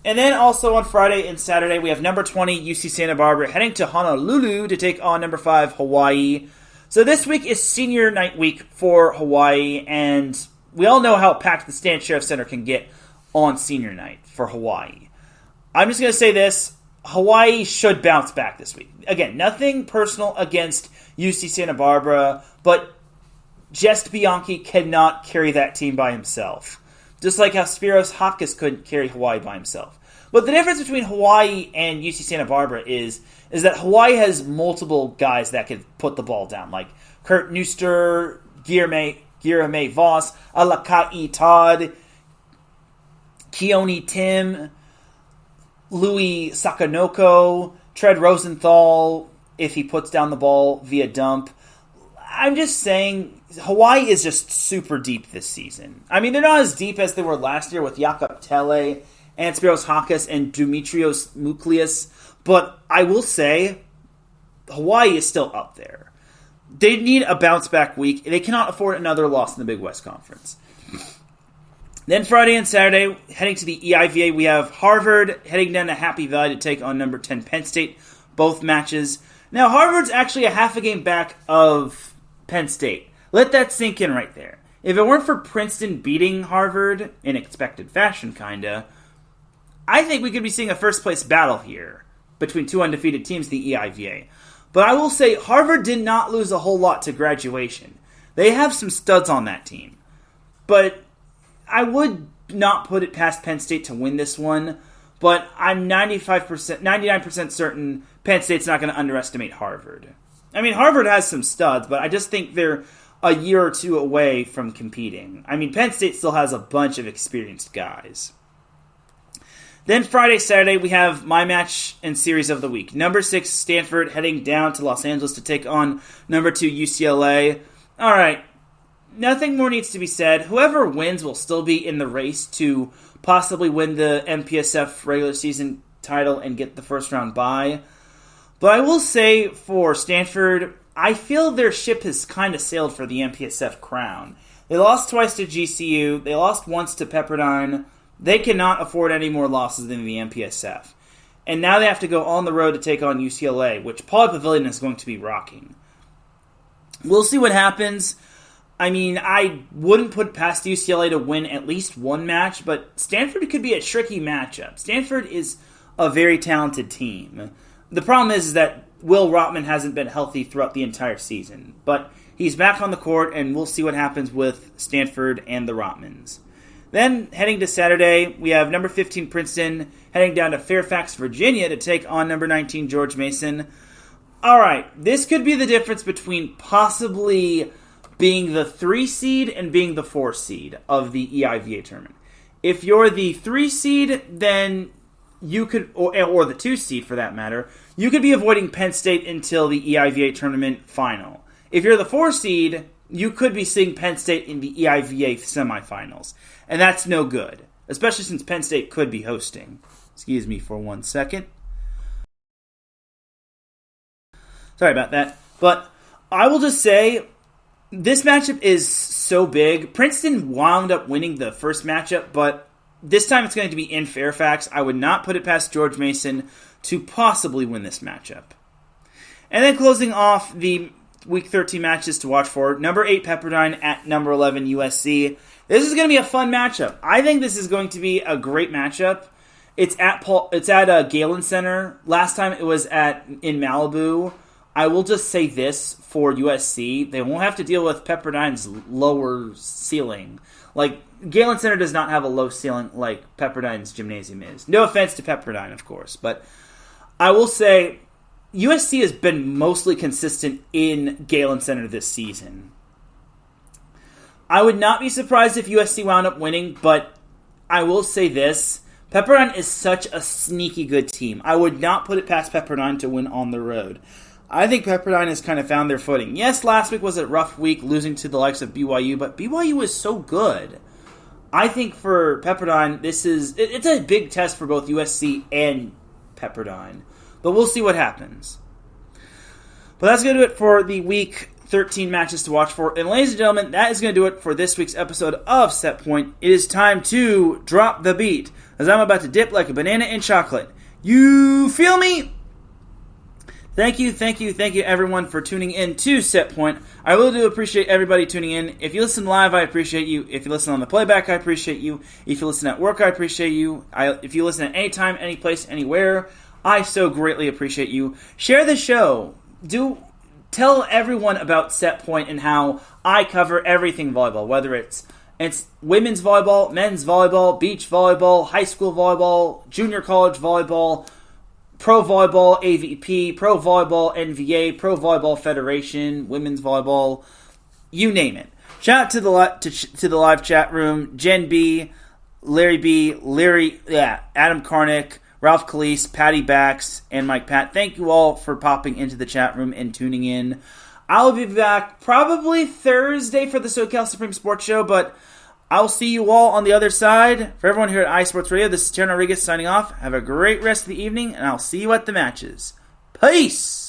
And then also on Friday and Saturday, we have number 20 UC Santa Barbara heading to Honolulu to take on number 5 Hawaii. So this week is senior night week for Hawaii, and we all know how packed the Stan Sheriff Center can get on senior night for Hawaii. I'm just going to say this. Hawaii should bounce back this week. Again, nothing personal against UC Santa Barbara, but Just Bianchi cannot carry that team by himself. Just like how Spiros Hopkins couldn't carry Hawaii by himself. But the difference between Hawaii and UC Santa Barbara is that Hawaii has multiple guys that can put the ball down, like Kurt Neuster, Guillerme Voss, Alakai Todd, Keone Tim, Louis Sakanoko, Tread Rosenthal, if he puts down the ball via dump. I'm just saying, Hawaii is just super deep this season. I mean, they're not as deep as they were last year with Jakob Tele, Anspiros Hakas, and Dimitrios Muklias, but I will say, Hawaii is still up there. they need a bounce-back week. They cannot afford another loss in the Big West Conference. Then Friday and Saturday, heading to the EIVA, we have Harvard heading down to Happy Valley to take on number 10 Penn State, both matches. Now, Harvard's actually a half a game back of Penn State. Let that sink in right there. If it weren't for Princeton beating Harvard in expected fashion, kinda, I think we could be seeing a first-place battle here between two undefeated teams, the EIVA. But I will say, Harvard did not lose a whole lot to graduation. They have some studs on that team. But I would not put it past Penn State to win this one, but I'm 99% certain Penn State's not going to underestimate Harvard. I mean, Harvard has some studs, but I just think they're a year or two away from competing. I mean, Penn State still has a bunch of experienced guys. Then Friday, Saturday, we have my match and series of the week. Number 6, Stanford, heading down to Los Angeles to take on number 2, UCLA. All right. Nothing more needs to be said. Whoever wins will still be in the race to possibly win the MPSF regular season title and get the first round bye. But I will say for Stanford, I feel their ship has kind of sailed for the MPSF crown. They lost twice to GCU. They lost once to Pepperdine. They cannot afford any more losses than the MPSF. And now they have to go on the road to take on UCLA, which Paul Pavilion is going to be rocking. We'll see what happens. I mean, I wouldn't put past UCLA to win at least one match, but Stanford could be a tricky matchup. Stanford is a very talented team. The problem is that Will Rotman hasn't been healthy throughout the entire season, but he's back on the court, and we'll see what happens with Stanford and the Rotmans. Then, heading to Saturday, we have number 15 Princeton heading down to Fairfax, Virginia to take on number 19 George Mason. All right, this could be the difference between possibly being the 3 seed and being the 4 seed of the EIVA tournament. If you're the 3 seed, then you could, or the 2 seed for that matter, you could be avoiding Penn State until the EIVA tournament final. If you're the 4 seed, you could be seeing Penn State in the EIVA semifinals. And that's no good, especially since Penn State could be hosting. Excuse me for 1 second. Sorry about that. But I will just say, this matchup is so big. Princeton wound up winning the first matchup, but this time it's going to be in Fairfax. I would not put it past George Mason to possibly win this matchup. And then closing off the Week 13 matches to watch for, number 8 Pepperdine at number 11 USC. This is going to be a fun matchup. I think this is going to be a great matchup. It's at Galen Center. Last time it was in Malibu. I will just say this for USC. They won't have to deal with Pepperdine's lower ceiling. Like, Galen Center does not have a low ceiling like Pepperdine's gymnasium is. No offense to Pepperdine, of course. But I will say USC has been mostly consistent in Galen Center this season. I would not be surprised if USC wound up winning, but I will say this. Pepperdine is such a sneaky good team. I would not put it past Pepperdine to win on the road. I think Pepperdine has kind of found their footing. Yes, last week was a rough week, losing to the likes of BYU, but BYU is so good. I think for Pepperdine, it's a big test for both USC and Pepperdine. But we'll see what happens. But that's going to do it for the Week 13 matches to watch for. And ladies and gentlemen, that is going to do it for this week's episode of Set Point. It is time to drop the beat, as I'm about to dip like a banana in chocolate. You feel me? Thank you, everyone, for tuning in to Set Point. I really do appreciate everybody tuning in. If you listen live, I appreciate you. If you listen on the playback, I appreciate you. If you listen at work, I appreciate you. If you listen at any time, any place, anywhere, I so greatly appreciate you. Share the show. Tell everyone about Set Point and how I cover everything volleyball, whether it's women's volleyball, men's volleyball, beach volleyball, high school volleyball, junior college volleyball, Pro Volleyball AVP, Pro Volleyball NVA, Pro Volleyball Federation, women's volleyball, you name it. Shout out to the live chat room, Jen B, Larry, Adam Karnick, Ralph Calise, Patty Bax, and Mike Pat. Thank you all for popping into the chat room and tuning in. I'll be back probably Thursday for the SoCal Supreme Sports Show, but I'll see you all on the other side. For everyone here at iSports Radio, this is Teran Rodriguez signing off. Have a great rest of the evening, and I'll see you at the matches. Peace!